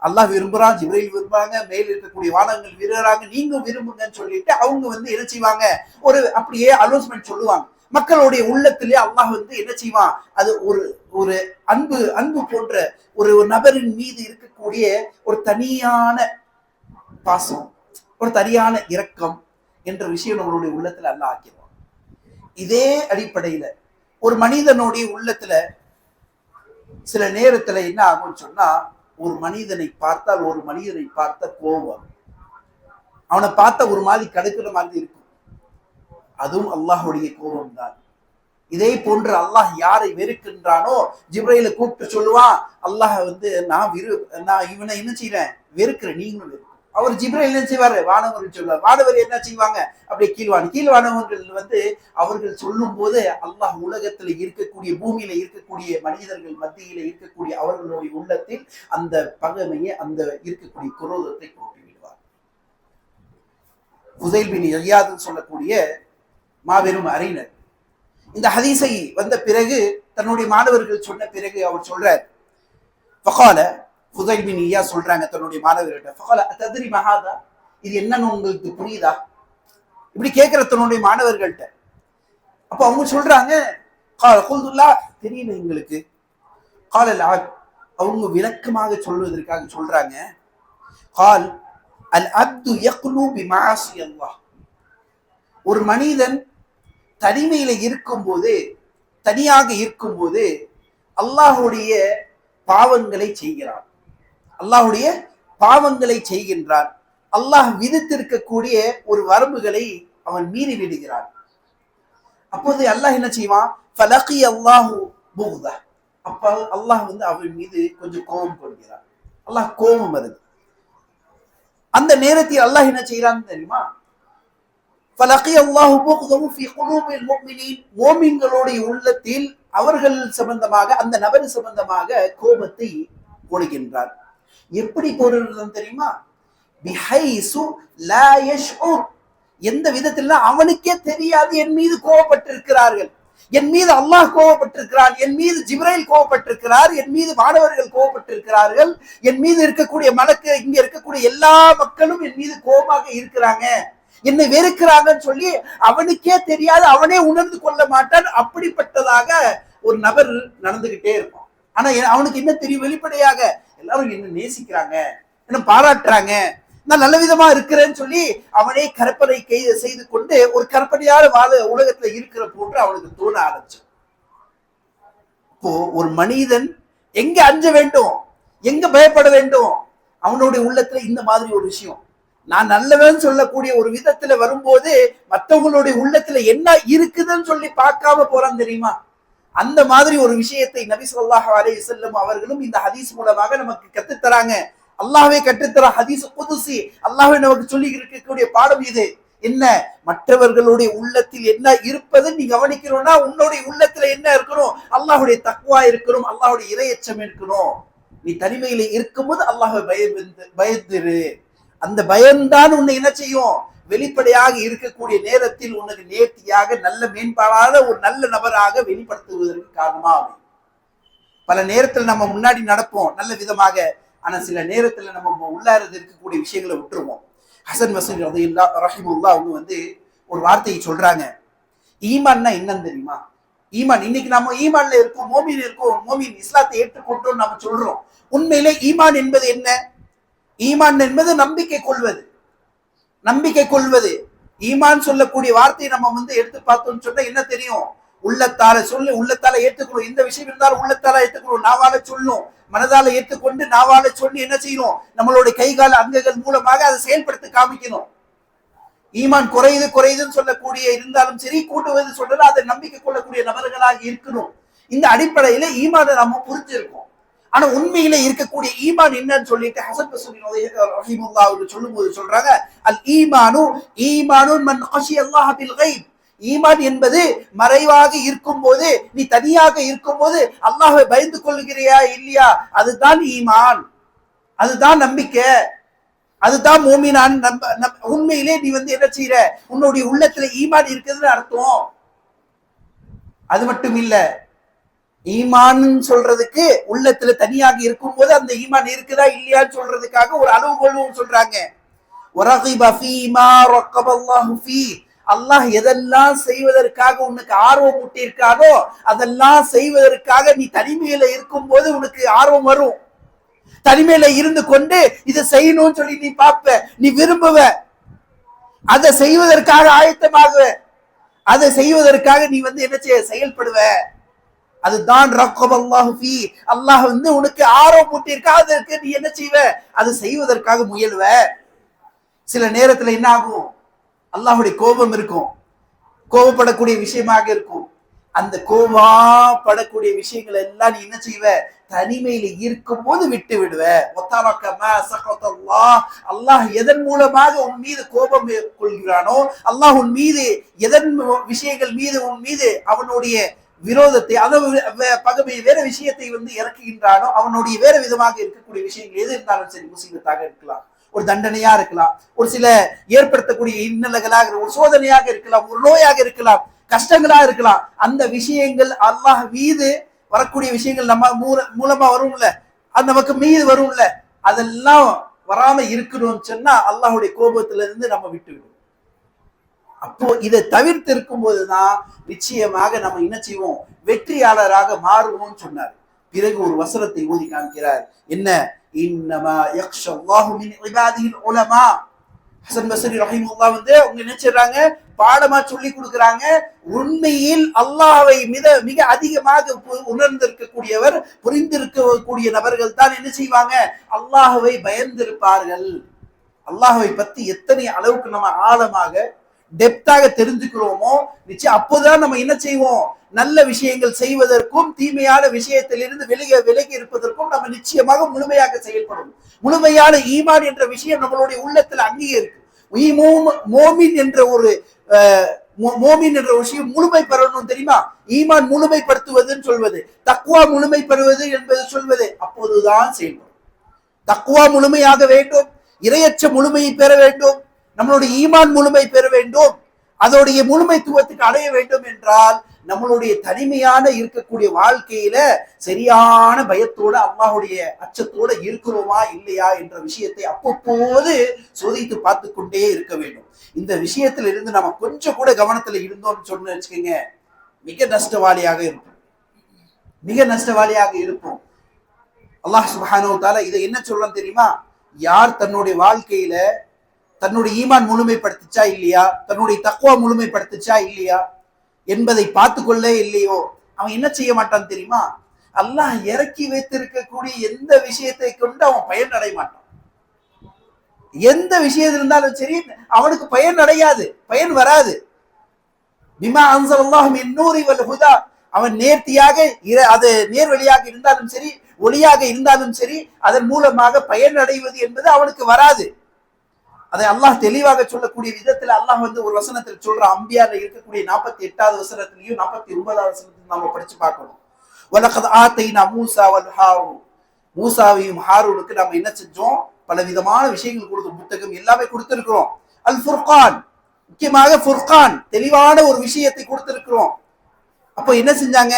அல்லாஹ் விரும்புறான், ஜிப்ரைல் விரும்புறாங்க, மேல் இருக்கக்கூடிய வானங்கள் விரும்புறாங்க, நீங்க விரும்புங்கன்னு சொல்லிட்டு அவங்க வந்து என்ன செய்வாங்க, ஒரு அப்படியே அனௌன்ஸ்மெண்ட் சொல்லுவாங்க. மக்களுடைய உள்ளத்திலே அல்லாஹ் வந்து என்ன செய்வான், அது ஒரு ஒரு அன்பு போன்ற ஒரு நபரின் மீது இருக்கக்கூடிய ஒரு தனியான பாசம், ஒரு தனியான இரக்கம் என்ற விஷயம் நம்மளுடைய உள்ளத்துல அல்லாஹ் ஆக்கிடுவான். இதே அடிப்படையில ஒரு மனிதனுடைய உள்ளத்துல சில நேரத்துல என்ன ஆகும்னு சொன்னா, ஒரு மனிதனை பார்த்த கோபம், அவனை பார்த்த ஒரு மாதிரி கடுக்கிற மாதிரி இருக்கும். அதுவும் அல்லாஹுடைய கோபம் தான். இதே போன்று அல்லாஹ் யாரை வெறுக்கின்றானோ, ஜிப்ரைல கூப்பிட்டு சொல்லுவான், அல்லாஹ் வந்து நான் இவனை என்ன செய்வேன், வெறுக்கிறேன், நீங்களும் வெறுக்க. அவர் ஜிப்ரைல் என்ன செய்வாரு, வானவர்கள் சொல்லுவார். வானவர் என்ன செய்வாங்க, அப்படியே கீழ்வானவர்கள் வந்து அவர்கள் சொல்லும் போது அல்லாஹ் உலகத்துல இருக்கக்கூடிய, பூமியில இருக்கக்கூடிய மனிதர்கள் மத்தியில இருக்கக்கூடிய அவர்களுடைய உள்ளத்தில் அந்த பகைமையை, அந்த இருக்கக்கூடிய குரோதத்தை போட்டு விடுவார். ஃபுதைல் பின் இயாத் சொல்லக்கூடிய மாபெரும் அறிஞர் இந்த ஹதீஸை வந்த பிறகு, தன்னுடைய மாணவர்கள் சொன்ன பிறகு அவர் சொல்றார், ஃபகால, ஃபுதைல் பின் இயாத் சொல்றாங்க தன்னுடைய மாணவர்கிட்ட, ஃபகால அதத்ரி மஹாதா, இது என்னன்னு உங்களுக்கு புரியுதா, இப்படி கேட்கிற தன்னுடைய மாணவர்கள்ட்ட. அப்ப அவங்க சொல்றாங்க, குல்துல்லா, தெரியல எங்களுக்கு. காலல், அவங்க விளக்கமாக சொல்வதற்காக சொல்றாங்க, கால் அல் அப்து யக்லு பிமாசி அல்லாஹ், ஒரு மனிதன் தனிமையில இருக்கும்போது, தனியாக இருக்கும்போது அல்லாஹுடைய பாவங்களை செய்கிறான், அல்லாஹுடைய பாவங்களை செய்கின்றான். அல்லாஹ் விதித்திருக்கக்கூடிய ஒரு வரம்புகளை அவன் மீறி விடுகிறான். அப்போது அல்லாஹ் என்ன செய்வான், ஃபலகி அல்லாஹு புக்தா, அப்ப அல்லாஹ் வந்து அவன் மீது கொஞ்சம் கோபம் கொள்கிறான். அல்லாஹ் கோபம் வருது. அந்த நேரத்தில் அல்லாஹ் என்ன செய்யறான்னு தெரியுமா, ஃபலகி அல்லாஹு புக்தஹு ஃபீ குலூபில் முஃமினீன், முஃமின்களுடைய உள்ளத்தில் அவர்கள் சம்பந்தமாக, அந்த நபர் சம்பந்தமாக கோபத்தை கொடுக்கின்றார். எப்படி போடுறது தெரியுமா, பிஹைசு லா யஷ்உர், எந்த விதத்தில் அவனுக்கே தெரியாது என் மீது கோபப்பட்டிருக்கிறார்கள், என் மீது அல்லாஹ் கோபப்பட்டிருக்கிறான், என் மீது ஜிப்ரைல் கோபப்பட்டிருக்கிறார், என் மீது மாணவர்கள் கோபப்பட்டிருக்கிறார்கள், என் மீது இருக்கக்கூடிய மலக்கு, இங்க இருக்கக்கூடிய எல்லா மக்களும் என் மீது கோபமாக இருக்கிறாங்க, என்னை வெறுக்கிறாங்கன்னு சொல்லி அவனுக்கே தெரியாது, அவனே உணர்ந்து கொள்ள மாட்டான். அப்படிப்பட்டதாக ஒரு நபர் நடந்துகிட்டே இருப்பான். ஆனா அவனுக்கு என்ன தெரியும், வெளிப்படையாக எல்லாரும் என்ன நேசிக்கிறாங்க, என்ன பாராட்டுறாங்க, நான் நல்ல விதமா இருக்கிறேன்னு சொல்லி அவனே கற்பனை செய்து கொண்டு ஒரு கற்பனையான உலகத்துல இருக்கிற போன்று அவனுக்கு தோண ஆரம்பிச்சு. இப்போ ஒரு மனிதன் எங்க அஞ்ச வேண்டும், எங்க பயப்பட வேண்டும், அவனுடைய உள்ளத்துல இந்த மாதிரி ஒரு விஷயம், நான் நல்லவன் சொல்லக்கூடிய ஒரு விதத்துல வரும்போது மற்றவங்களுடைய உள்ளத்துல என்ன இருக்குதுன்னு சொல்லி பார்க்காம போறான் தெரியுமா. அந்த மாதிரி ஒரு விஷயத்தை நபி ஸல்லல்லாஹு அலைஹி வஸல்லம் அவர்களும் இந்த ஹதீஸ் மூலமாக நமக்கு கற்றுத்தராங்க. அல்லாஹ்வே கற்றுத்தர ஹதீஸ் குதுசி, அல்லாஹ்வே நமக்கு சொல்லி இருக்கக்கூடிய பாடம் இது. என்ன, மற்றவர்களுடைய உள்ளத்தில் என்ன இருப்பது நீ கவனிக்கணும்னா உன்னுடைய உள்ளத்துல என்ன இருக்கணும், அல்லாஹ்வுடைய தக்வா இருக்கணும், அல்லாஹ்வுடைய இறையச்சம் இருக்கணும். நீ தனிமையில இருக்கும்போது அல்லாஹ்வை பயந்துரு. அந்த பயம்தான் உன்னை என்ன செய்யும், வெளிப்படையாக இருக்கக்கூடிய நேரத்தில் உனக்கு நேர்த்தியாக நல்ல மேம்பாடான ஒரு நல்ல நபராக வெளிப்படுத்துவதற்கு காரணமாகும். பல நேரத்தில் நம்ம முன்னாடி நடப்போம் நல்ல விதமாக, ஆனா சில நேரத்துல நம்ம உள்ளார இருக்கக்கூடிய விஷயங்களை விட்டுருவோம். ஹசன் பஸ்ரி ரஹிமஹுல்லாஹ் அவங்க வந்து ஒரு வார்த்தையை சொல்றாங்க, ஈமான்னா என்னன்னு தெரியுமா. ஈமான், இன்னைக்கு நம்ம ஈமான்ல இருக்கோம், மோமின் இருக்கோம், மோமின் இஸ்லாத்தை ஏற்றுக்கொண்டோம் நம்ம சொல்றோம். உண்மையிலே ஈமான் என்பது என்ன, ஈமான் என்பது நம்பிக்கை கொள்வது. நம்பிக்கை கொள்வது ஈமான் சொல்லக்கூடிய வார்த்தையை நம்ம வந்து எடுத்து பார்த்தோம்னு சொன்னா என்ன தெரியும், உள்ளத்தால சொல்லி உள்ளத்தால ஏற்றுக்கணும், எந்த விஷயம் இருந்தாலும் உள்ளத்தால ஏற்றுக்கணும், நாவால சொல்லணும், மனதால ஏற்றுக்கொண்டு நாவால சொல்லி என்ன செய்யணும், நம்மளுடைய கைகால அங்கங்கள் மூலமாக அதை செயல்படுத்தி காமிக்கணும். ஈமான் குறையுதுன்னு சொல்லக்கூடிய இருந்தாலும் சரி, கூட்டுவது சொல்றது அதை நம்பிக்கை கொள்ளக்கூடிய நபர்களாக இருக்கணும். இந்த அடிப்படையில ஈமானை நம்ம புரிஞ்சிருக்கோம். ஆனா உண்மையில இருக்கக்கூடிய ஈமான் என்னன்னு சொல்லிட்டு ஹசன் பஸ்ரி ரஹிமஹுல்லாஹ் சொல்லும் போது சொல்றாங்க, அல் ஈமானு ஈமானுன் மன் கஷியல்லாஹ பில் கைப், ஈமான் என்பது மறைவாக இருக்கும் போது, நீ தனியாக இருக்கும் போது அல்லாஹ்வை பயந்து கொள்கிறியா இல்லையா, அதுதான் ஈமான், அதுதான் நம்பிக்கை, அதுதான் மோமினான். உண்மையிலே நீ வந்து என்ன செய்யற, உன்னுடைய உள்ளத்துல ஈமான் இருக்குதுன்னு அர்த்தம். அது மட்டும் இல்ல, ஈமான் சொல்றதுக்கு உள்ளத்துல தனியாக இருக்கும் போது அந்த ஈமான் இருக்குதா இல்லையான்னு சொல்றதுக்காக ஒரு அளவுகோல் சொல்றாங்க. அல்லாஹ் எதெல்லாம் செய்வதற்காக உனக்கு ஆர்வம் ஊட்டியிருக்கானோ அதெல்லாம் செய்வதற்காக நீ தனிமையில இருக்கும் போது உனக்கு ஆர்வம் வரும். தனிமையில இருந்து கொண்டு இதை செய்யணும்னு சொல்லி நீ பார்ப்ப, நீ விரும்புவ, அதை செய்வதற்காக ஆயத்தமாகுவ, அதை செய்வதற்காக நீ என்ன செய்ய செயல்படுவ. அதுதான் அல்லாஹ் உனக்கு ஆர்வம் ஊட்டியிருக்காதற்கு நீ என்ன செய்வ, அதை செய்வதற்காக முயல்வ. சில நேரத்துல என்ன ஆகும், அல்லாஹுடைய கோபம் இருக்கும், கோபப்படக்கூடிய விஷயமாக இருக்கும். அந்த கோபப்படக்கூடிய விஷயங்கள் எல்லாம் நீ என்ன செய்வ, தனிமையில இருக்கும் போது விட்டு விடுவ. அல்லாஹ் எதன் மூலமாக உன் மீது கோபம் கொள்கிறானோ, அல்லாஹ் உன் மீது எதன் விஷயங்கள் மீது உன் மீது அவனுடைய விரோதத்தை, பகமையை, வேற விஷயத்தை இறக்குகின்றானோ, அவனுடைய வேற விதமாக இருக்கக்கூடிய விஷயங்கள் எது இருந்தாலும் சரி, முசீபத்தாக இருக்கலாம், ஒரு தண்டனையா இருக்கலாம், ஒரு சில ஏற்படுத்தக்கூடிய இன்னல்களாக, ஒரு சோதனையாக இருக்கலாம், ஒரு நோயாக இருக்கலாம், கஷ்டங்களா இருக்கலாம். அந்த விஷயங்கள் அல்லாஹ் மீது வரக்கூடிய விஷயங்கள் நம்ம மூலமா வரும்ல, அது நமக்கு மீது வரும்ல, அதெல்லாம் வராம இருக்கணும்னு சொன்னா அல்லாஹுடைய கோபத்துல இருந்து நம்ம விட்டு விடுவோம். அப்போ இதை தவிர்த்து இருக்கும் போதுதான் நிச்சயமாக நம்ம என்ன செய்வோம், வெற்றியாளராக மாறுவோம்னு சொன்னார். பிறகு ஒரு வசனத்தை ஓதி காமிக்கிறார். என்ன, இன்னமா யக்ஷல்லாஹு மின் இபாதிஹில் உலமா. ஹசன் பஸ்ரி ரஹிமஹுல்லாஹ் அவங்க நினைச்சாங்க, பாடமா சொல்லி கொடுக்குறாங்க, உண்மையில் அல்லாஹ்வை மிக அதிகமாக உணர்ந்திருக்கக்கூடியவர், புரிந்திருக்கக்கூடிய நபர்கள் தான் என்ன செய்வாங்க, அல்லாஹ்வை பயந்திருப்பார்கள். அல்லாஹ்வை பத்தி எத்தனை அளவுக்கு நம்ம ஆழமாக டெப்தாக தெரிஞ்சுக்கிறோமோ நிச்சயம் அப்போதான் நம்ம என்ன செய்வோம், நல்ல விஷயங்கள் செய்வதற்கும் தீமையான விஷயத்திலிருந்து விலகி இருப்பதற்கும் நம்ம நிச்சயமாக முழுமையாக செயல்படும். முழுமையான ஈமான் என்ற விஷயம் நம்மளுடைய உள்ளத்துல அங்கேயே இருக்கு. மோமின் என்ற ஒரு விஷயம் முழுமை பெறணும் தெரியுமா, ஈமான் முழுமைப்படுத்துவதுன்னு சொல்வது, தக்வா முழுமை பெறுவது என்பது சொல்வது, அப்போதுதான் செயல்படும். தக்வா முழுமையாக வேண்டும், இரையற்ற முழுமையை பெற வேண்டும், நம்மளுடைய ஈமான் முழுமை பெற வேண்டும், அதோடைய முழுமைத்துவத்துக்கு அடைய வேண்டும் என்றால் நம்மளுடைய தனிமையான இருக்கக்கூடிய வாழ்க்கையில சரியான பயத்தோட அல்லாஹுடைய அச்சத்தோட இருக்கிறோமா இல்லையா என்ற விஷயத்தை அவ்வப்போது சோதித்து பார்த்து கொண்டே இருக்க வேண்டும். இந்த விஷயத்துல இருந்து நம்ம கொஞ்சம் கூட கவனத்துல இருந்தோம்னு சொன்னு வச்சுக்கோங்க, மிக நஷ்டவாளியாக இருப்போம், மிக நஷ்டவாளியாக இருப்போம். அல்லாஹ் சுப்ஹானஹு வ தஆலா இதை என்ன சொல்லலாம் தெரியுமா, யார் தன்னுடைய வாழ்க்கையில தன்னுடைய ஈமான் முழுமைப்படுத்துச்சா இல்லையா, தன்னுடைய தக்வா முழுமைப்படுத்துச்சா இல்லையா என்பதை பார்த்து கொள்ள இல்லையோ, அவன் என்ன செய்ய மாட்டான் தெரியுமா, அல்லாஹ் இறக்கி வைத்திருக்கக்கூடிய எந்த விஷயத்தை கொண்டு அவன் பயன் அடைய மாட்டான். எந்த விஷயம் இருந்தாலும் சரி அவனுக்கு பயன் அடையாது, பயன் வராது. பிமா அன்ஸலல்லாஹு மின் நூரி வல் ஹுதா, அவன் நேர்த்தியாக அது நேர்வழியாக இருந்தாலும் சரி, ஒளியாக இருந்தாலும் சரி, அதன் மூலமாக பயன் அடைவது என்பது அவனுக்கு வராது. அதை அல்லாஹ் தெளிவாக சொல்லக்கூடிய விதத்துல அல்லாஹ் ஒரு வசனத்தில் சொல்ற, அம்பியார்ல இருக்கக்கூடிய 48வது வசனத்திலையும் 49வது வசனத்திலையும் நாம படிச்சு பார்க்கணும். வலகத் ஆதைனா மூஸா வல் ஹாரூன், மூசாவையும் ஹாரூனுக்கு நாம என்ன செஞ்சோம், பல விதமான விஷயங்கள் கொடுத்து, புத்தகம் எல்லாமே கொடுத்திருக்கிறோம். அல் ஃபுர்கான், முக்கியமாக ஃபுர்கான், தெளிவான ஒரு விஷயத்தை கொடுத்திருக்கிறோம். அப்போ என்ன செஞ்சாங்க,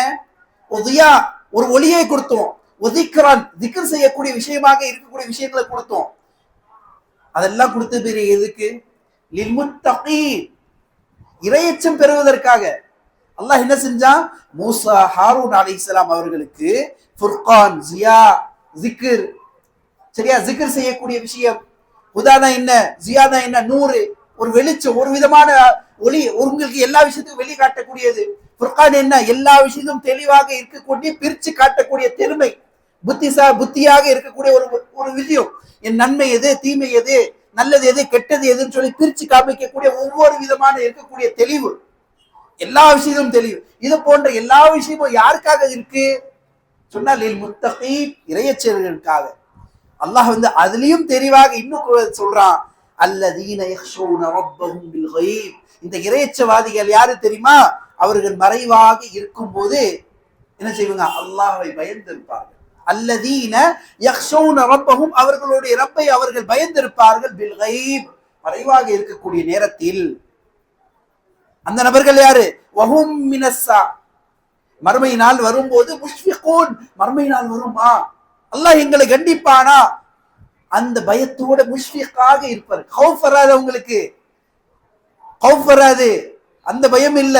ஒதியா ஒரு ஒளியை கொடுத்தோம், ஒதிக்ரான் திக்ர் செய்யக்கூடிய விஷயமாக இருக்கக்கூடிய விஷயங்களை கொடுத்தோம். அதெல்லாம் கொடுத்த பேரு எதுக்கு, லில்முத்தகீன், இறையச்சம் பெறுவதற்காக. அல்லாஹ் என்ன செஞ்சான், மூசா ஹாரூன் அலைஹிஸ்ஸலாம் அவர்களுக்கு ஃபுர்கான், ஜியா, ஜிக்ர், சரியா, ஜிக்ர் செய்யக்கூடிய விஷயம். ஹுதானா என்ன, ஜியானா என்ன, நூறு, ஒரு வெளிச்சம், ஒரு விதமான ஒளி, உங்களுக்கு எல்லா விஷயத்துக்கும் வெளி காட்டக்கூடியது. ஃபுர்கான் என்ன, எல்லா விஷயத்தும் தெளிவாக இருக்கக்கூடிய, பிரிச்சு காட்டக்கூடிய தெருமை, புத்தியாக இருக்கக்கூடிய ஒரு விஷயம், என் நன்மை எது, தீமை எது, நல்லது எது, கெட்டது எதுன்னு சொல்லி பிரிச்சு காமிக்கக்கூடிய ஒவ்வொரு விதமான இருக்கக்கூடிய தெளிவு, எல்லா விஷயமும் தெளிவு. இது போன்ற எல்லா விஷயமும் யாருக்காக இருக்கு சொன்னால், முத்தகீன், இறையச்சர்களுக்காக. அல்லாஹ் அதுலயும் தெளிவாக இன்னும் சொல்றான், அல்லதீன யக்ஷூன ரப்பஹும் பில் கய்ப், இந்த இறையச்சவாதிகள் யாரு தெரியுமா, அவர்கள் மறைவாக இருக்கும் போது என்ன செய்வாங்க, அல்லாஹ்வை பயந்திருப்பார்கள். அல்லதீன யக்ஷூன ரப்பஹும், அவர்களுடைய ரப்பை அவர்கள் பயந்திருப்பார்கள், பில் கய்ப், மறைவாக இருக்கக்கூடிய நேரத்தில். அந்த நபர்கள் யாரு, வஹும் மினஸ்ஸா, மறுமை நாள் வரும்போது முஷ்ஃபிகூன், மறுமை நாள் வருமா, அல்லாஹ் எங்களை கண்டிப்பானா, அந்த பயத்தோட முஷ்ஃபிகாக இருப்பார். கௌஃப் வராது, உங்களுக்கு கௌஃப் வராது, அந்த பயம் இல்ல.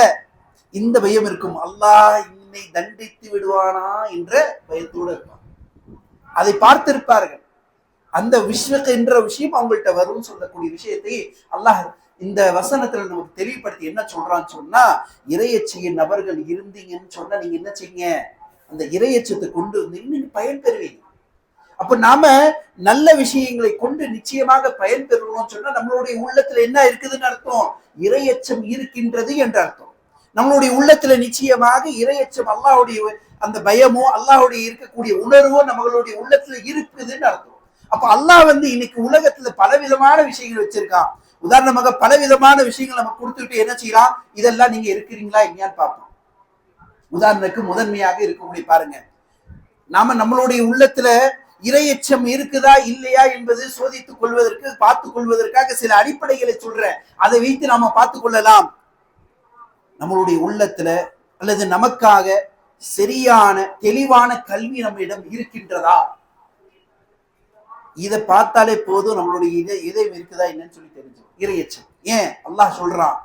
இந்த பயம் இருக்கும், அல்லாஹ் என்னை தண்டித்து விடுவானா என்ற பயத்தோடு இருப்பார். அதை பார்த்திருப்பார்கள். அந்த விஷ்வக் என்ற விஷயம் அவங்கள்ட்ட வரும் சொல்லக்கூடிய விஷயத்தை அல்லாஹ் இந்த வசனத்துல நமக்கு தெளிவுபடுத்தி என்ன சொல்றான்னு சொன்னா, இறையச்சிய நபர்கள் இருந்தீங்கன்னு சொன்னா நீங்க என்ன செய்யுங்க, அந்த இறையச்சத்தை கொண்டு வந்து நீங்க பயன் பெறுவீங்க. அப்ப நாம நல்ல விஷயங்களை கொண்டு நிச்சயமாக பயன் பெறுவோம்னு சொன்னா நம்மளுடைய உள்ளத்துல என்ன இருக்குதுன்னு அர்த்தம், இறையச்சம் இருக்கின்றது என்ற அர்த்தம். நம்மளுடைய உள்ளத்துல நிச்சயமாக இறையச்சம், அல்லாஹ்வுடைய அந்த பயமோ அல்லாஹ்வுடைய இருக்கக்கூடிய உணர்வோ நம்மளுடைய உள்ளத்துல இருக்குதுன்னு அர்த்தம். அப்ப அல்லாஹ் இன்னைக்கு உலகத்துல பலவிதமான விஷயங்கள் வச்சிருக்கான். உதாரணமாக பலவிதமான விஷயங்கள் நமக்கு கொடுத்துட்டு என்ன செய்யலாம், இதெல்லாம் நீங்க இருக்கிறீங்களா இல்லையான்னு பார்ப்போம். உதாரணத்துக்கு முதன்மையாக இருக்கக்கூடிய பாருங்க, நாம நம்மளுடைய உள்ளத்துல இறையச்சம் இருக்குதா இல்லையா என்பது சோதித்துக் கொள்வதற்கு பார்த்துக் கொள்வதற்காக சில அடிப்படைகளை சொல்றேன். அதை வைத்து நாம பார்த்துக் கொள்ளலாம். நம்மளுடைய உள்ளத்துல அல்லது நமக்காக சரியான தெளிவான கல்வி நம்மிடம் இருக்கின்றதா, இதை பார்த்தாலே போதும் நம்மளுடைய இதயம் இருக்குதா என்னன்னு சொல்லி தெரிஞ்சு. இறையச்சம் ஏன் அல்லாஹ் சொல்றான்,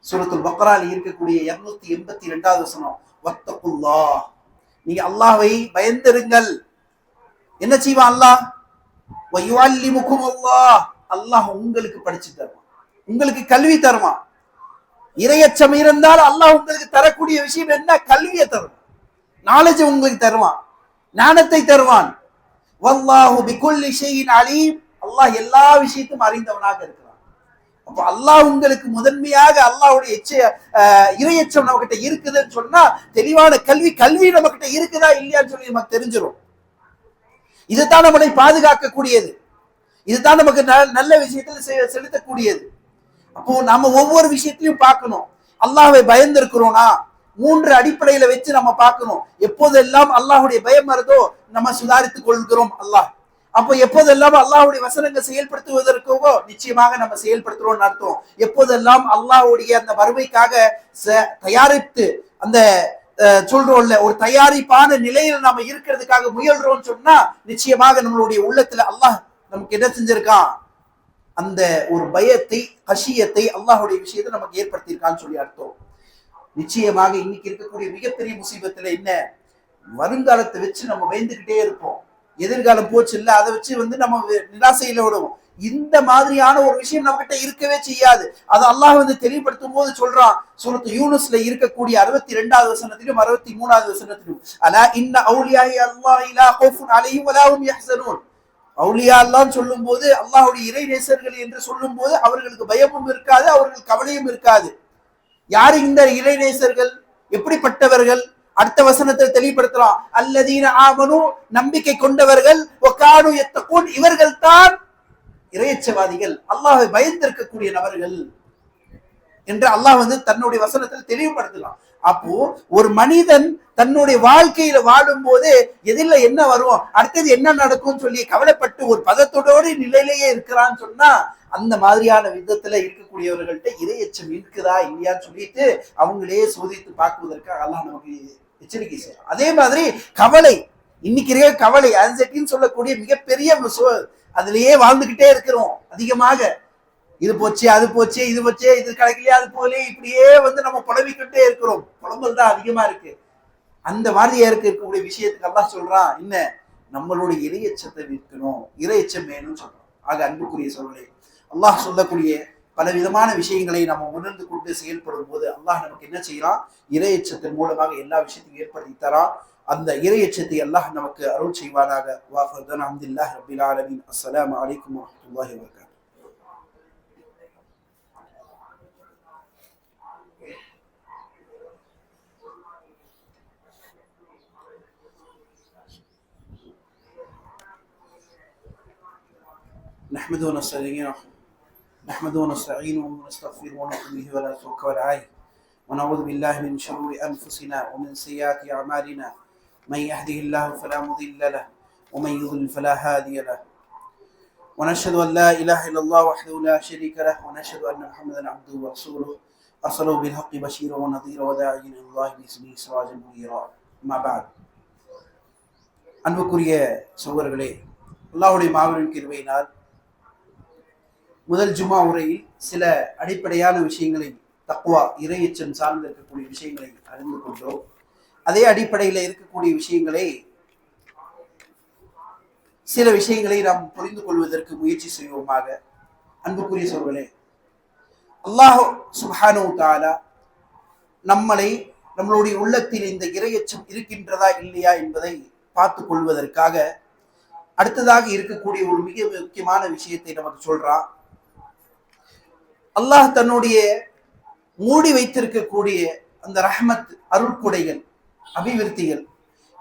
சூரத்துல் பக்ரால இருக்கக்கூடிய 282வது வசனம், வத்தகுல்லாஹ், நீங்க அல்லாஹ்வை பயந்திருங்கள். என்ன செய்வான் அல்லாஹ், வயுஅல்லிமுகுமுல்லாஹ், அல்லாஹ் உங்களுக்கு படிச்சு தருவான், உங்களுக்கு கல்வி தருவான். இறையச்சம் இருந்தால் அல்லாஹ் உங்களுக்கு தரக்கூடிய விஷயம் என்ன, கல்வியை தருவான், நாலேஜ் உங்களுக்கு தருவான், ஞானத்தை தருவான். வல்லாஹு பிகுல்லி ஷைஇன் அலீம், அல்லாஹ் எல்லா விஷயத்தையும் அறிந்தவனாக இருக்கிறான். அப்ப அல்லாஹ் உங்களுக்கு முதன்மையாக அல்லாஹ்வுடைய இறையச்சம் நம்ம கிட்ட இருக்குதுன்னு சொன்னா தெளிவான கல்வி நம்ம கிட்ட இருக்குதா இல்லையான்னு சொல்லி நமக்கு தெரிஞ்சிடும். இதுதான் நம்மளை பாதுகாக்கக்கூடியது, இதுதான் நமக்கு நல்ல விஷயத்துல செலுத்தக்கூடியது. அப்போ நாம ஒவ்வொரு விஷயத்திலையும் பார்க்கணும், அல்லாஹ்வை பயந்திருக்கிறோம்னா 3 அடிப்படையில வச்சு நம்ம பார்க்கணும். எப்போதெல்லாம் அல்லாஹ்வுடைய பயம் வருதோ நம்ம சுதாரித்துக் கொள்கிறோம் அல்லாஹ். அப்போ எப்போதெல்லாம் அல்லாஹ்வுடைய வசனங்கள் செயல்படுத்துவதற்கோ நிச்சயமாக நம்ம செயல்படுத்துறோம்னு அர்த்தம். எப்போதெல்லாம் அல்லாஹ்வுடைய அந்த வருகைக்காக தயாரித்து அந்த சொல்றோம்ல ஒரு தயாரிப்பான நிலையில நாம இருக்கிறதுக்காக முயல்றோம்னு சொன்னா நிச்சயமாக நம்மளுடைய உள்ளத்துல அல்லாஹ் நமக்கு என்ன செஞ்சிருக்கான், அந்த ஒரு பயத்தை கஷியத்தை அல்லாஹ்வுடைய விஷயத்தை நமக்கு ஏற்படுத்தியிருக்கான்னு சொல்லி அர்த்தம். நிச்சயமாக இன்னைக்கு இருக்கக்கூடிய மிகப்பெரிய முசீபத்துல என்ன, வருங்காலத்தை வச்சு நம்ம பயந்துகிட்டே இருப்போம். எதிர்காலம் போச்சு இல்ல, அதை வச்சு நம்ம நிராசையில விடுவோம். இந்த மாதிரியான ஒரு விஷயம் நம்ம கிட்ட இருக்கவே செய்யாது. அது அல்லாஹ் தெளிவுபடுத்தும் போது சொல்றான், சூரத்து யூனுஸ்ல இருக்கக்கூடிய 62வது வசனத்திலும் 63வது வசனத்திலும், அலா இன்ன அவுலியாஹி அல்லாஹ் லா கௌஃபுன் அலைஹிம் வலா ஹும் யஹ்ஸனூன், அவுலியா அல்லாஹ் சொல்லும் போது அல்லாஹ்வுடைய இறை நேசர்கள் என்று சொல்லும் போது அவர்களுக்கு பயமும் இருக்காது, அவர்களுக்கு கவலையும் இருக்காது. யாரு இந்த இறைநேசர்கள், எப்படிப்பட்டவர்கள், அடுத்த வசனத்தை தெளிவுபடுத்தலாம், அல்லதீன ஆமனு, நம்பிக்கை கொண்டவர்கள், வகானு யத்தகூன், இவர்கள் தான் இறையச்சவாதிகள், அல்லாஹ்வை பயந்திருக்கக்கூடிய நபர்கள் என்று அல்லாஹ் தன்னுடைய வசனத்தில் தெளிவுபடுத்தலாம். அப்போ ஒரு மனிதன் தன்னுடைய வாழ்க்கையில வாழும் போது எதில என்ன வரும், அடுத்தது என்ன நடக்கும் சொல்லி கவலைப்பட்டு ஒரு பதத்தோட நிலையிலேயே இருக்கிறான்னு சொன்னா அந்த மாதிரியான விதத்துல இருக்கக்கூடியவர்கள்ட்ட இறையச்சம் இருக்குதா இல்லையான்னு சொல்லிட்டு அவங்களே சோதித்து பார்க்குவதற்காக அல்லாஹ் நமக்கு எச்சரிக்கை செய்யலாம். அதே மாதிரி கவலை, இன்னைக்கு இருக்க கவலை ஆன்சைட்டின்னு சொல்லக்கூடிய மிகப்பெரிய அதுலயே வாழ்ந்துகிட்டே இருக்கிறோம் அதிகமாக. இது போச்சு, அது போச்சு, இது போச்சு, இது கிடைக்கலையே, அது போலே, இப்படியே நம்ம புலம்பிக்கிட்டே இருக்கிறோம். புலம்பல் தான் அதிகமா இருக்கு. அந்த மாதிரியா இருக்கக்கூடிய விஷயத்துக்கு அல்லாஹ் சொல்றான், என்ன, நம்மளுடைய இறையச்சத்தை விற்கணும், இறையச்சம் வேணும்னு சொல்றோம். ஆக அன்புக்குரிய சொல்லே, அல்லாஹ் சொல்லக்கூடிய பல விதமான விஷயங்களை நம்ம உணர்ந்து கொண்டு செயல்படும் போது அல்லாஹ் நமக்கு என்ன செய்யறான், இறையச்சத்தின் மூலமாக எல்லா விஷயத்தையும் ஏற்படுத்தி தரான். அந்த இறையச்சத்தை அல்லாஹ் நமக்கு அருள் செய்வானாக. வாஃபர்தன் அல்ஹம்துலில்லாஹி ரப்பில் ஆலமீன். அஸ்ஸலாமு அலைக்கும் வரஹ்மத்துல்லாஹி வபரகாத்துஹு. نحمده ونستعينه ونستغفره ونؤمن به ولا نتوكل عليه ونعوذ بالله من شرور انفسنا ومن سيئات اعمالنا من يهده الله فلا مضل له ومن يضلل فلا هادي له ونشهد ان لا اله الا الله وحده لا شريك له ونشهد ان محمدا عبده ورسوله أرسله بالحق بشيرا ونذيرا وداعيا إلى الله بإذنه سراجا منيرا أما بعد அன்புக்குரிய சகோதரர்களே, அல்லாஹ்வுடைய மாபெரும் கிருபையினால் முதல் ஜுமா உரையில் சில அடிப்படையான விஷயங்களை, தக்வா இறையச்சம் சார்ந்து இருக்கக்கூடிய விஷயங்களை அறிந்து கொண்டோம். அதே அடிப்படையில் இருக்கக்கூடிய விஷயங்களை, சில விஷயங்களை நாம் புரிந்து கொள்வதற்கு முயற்சி செய்வோமாக. அன்புக்குரிய சகோதரர்களே, அல்லாஹ் சுப்ஹானஹு வ தஆலா நம்மளுடைய உள்ளத்தில் இந்த இறையச்சம் இருக்கின்றதா இல்லையா என்பதை பார்த்துக் கொள்வதற்காக அடுத்ததாக இருக்கக்கூடிய ஒரு மிக முக்கியமான விஷயத்தை நமக்கு சொல்றான். அல்லாஹ் தன்னுடைய மூடி வைத்திருக்கக்கூடிய அந்த ரஹ்மத், அருள்கொடைகள், அபிவிருத்திகள்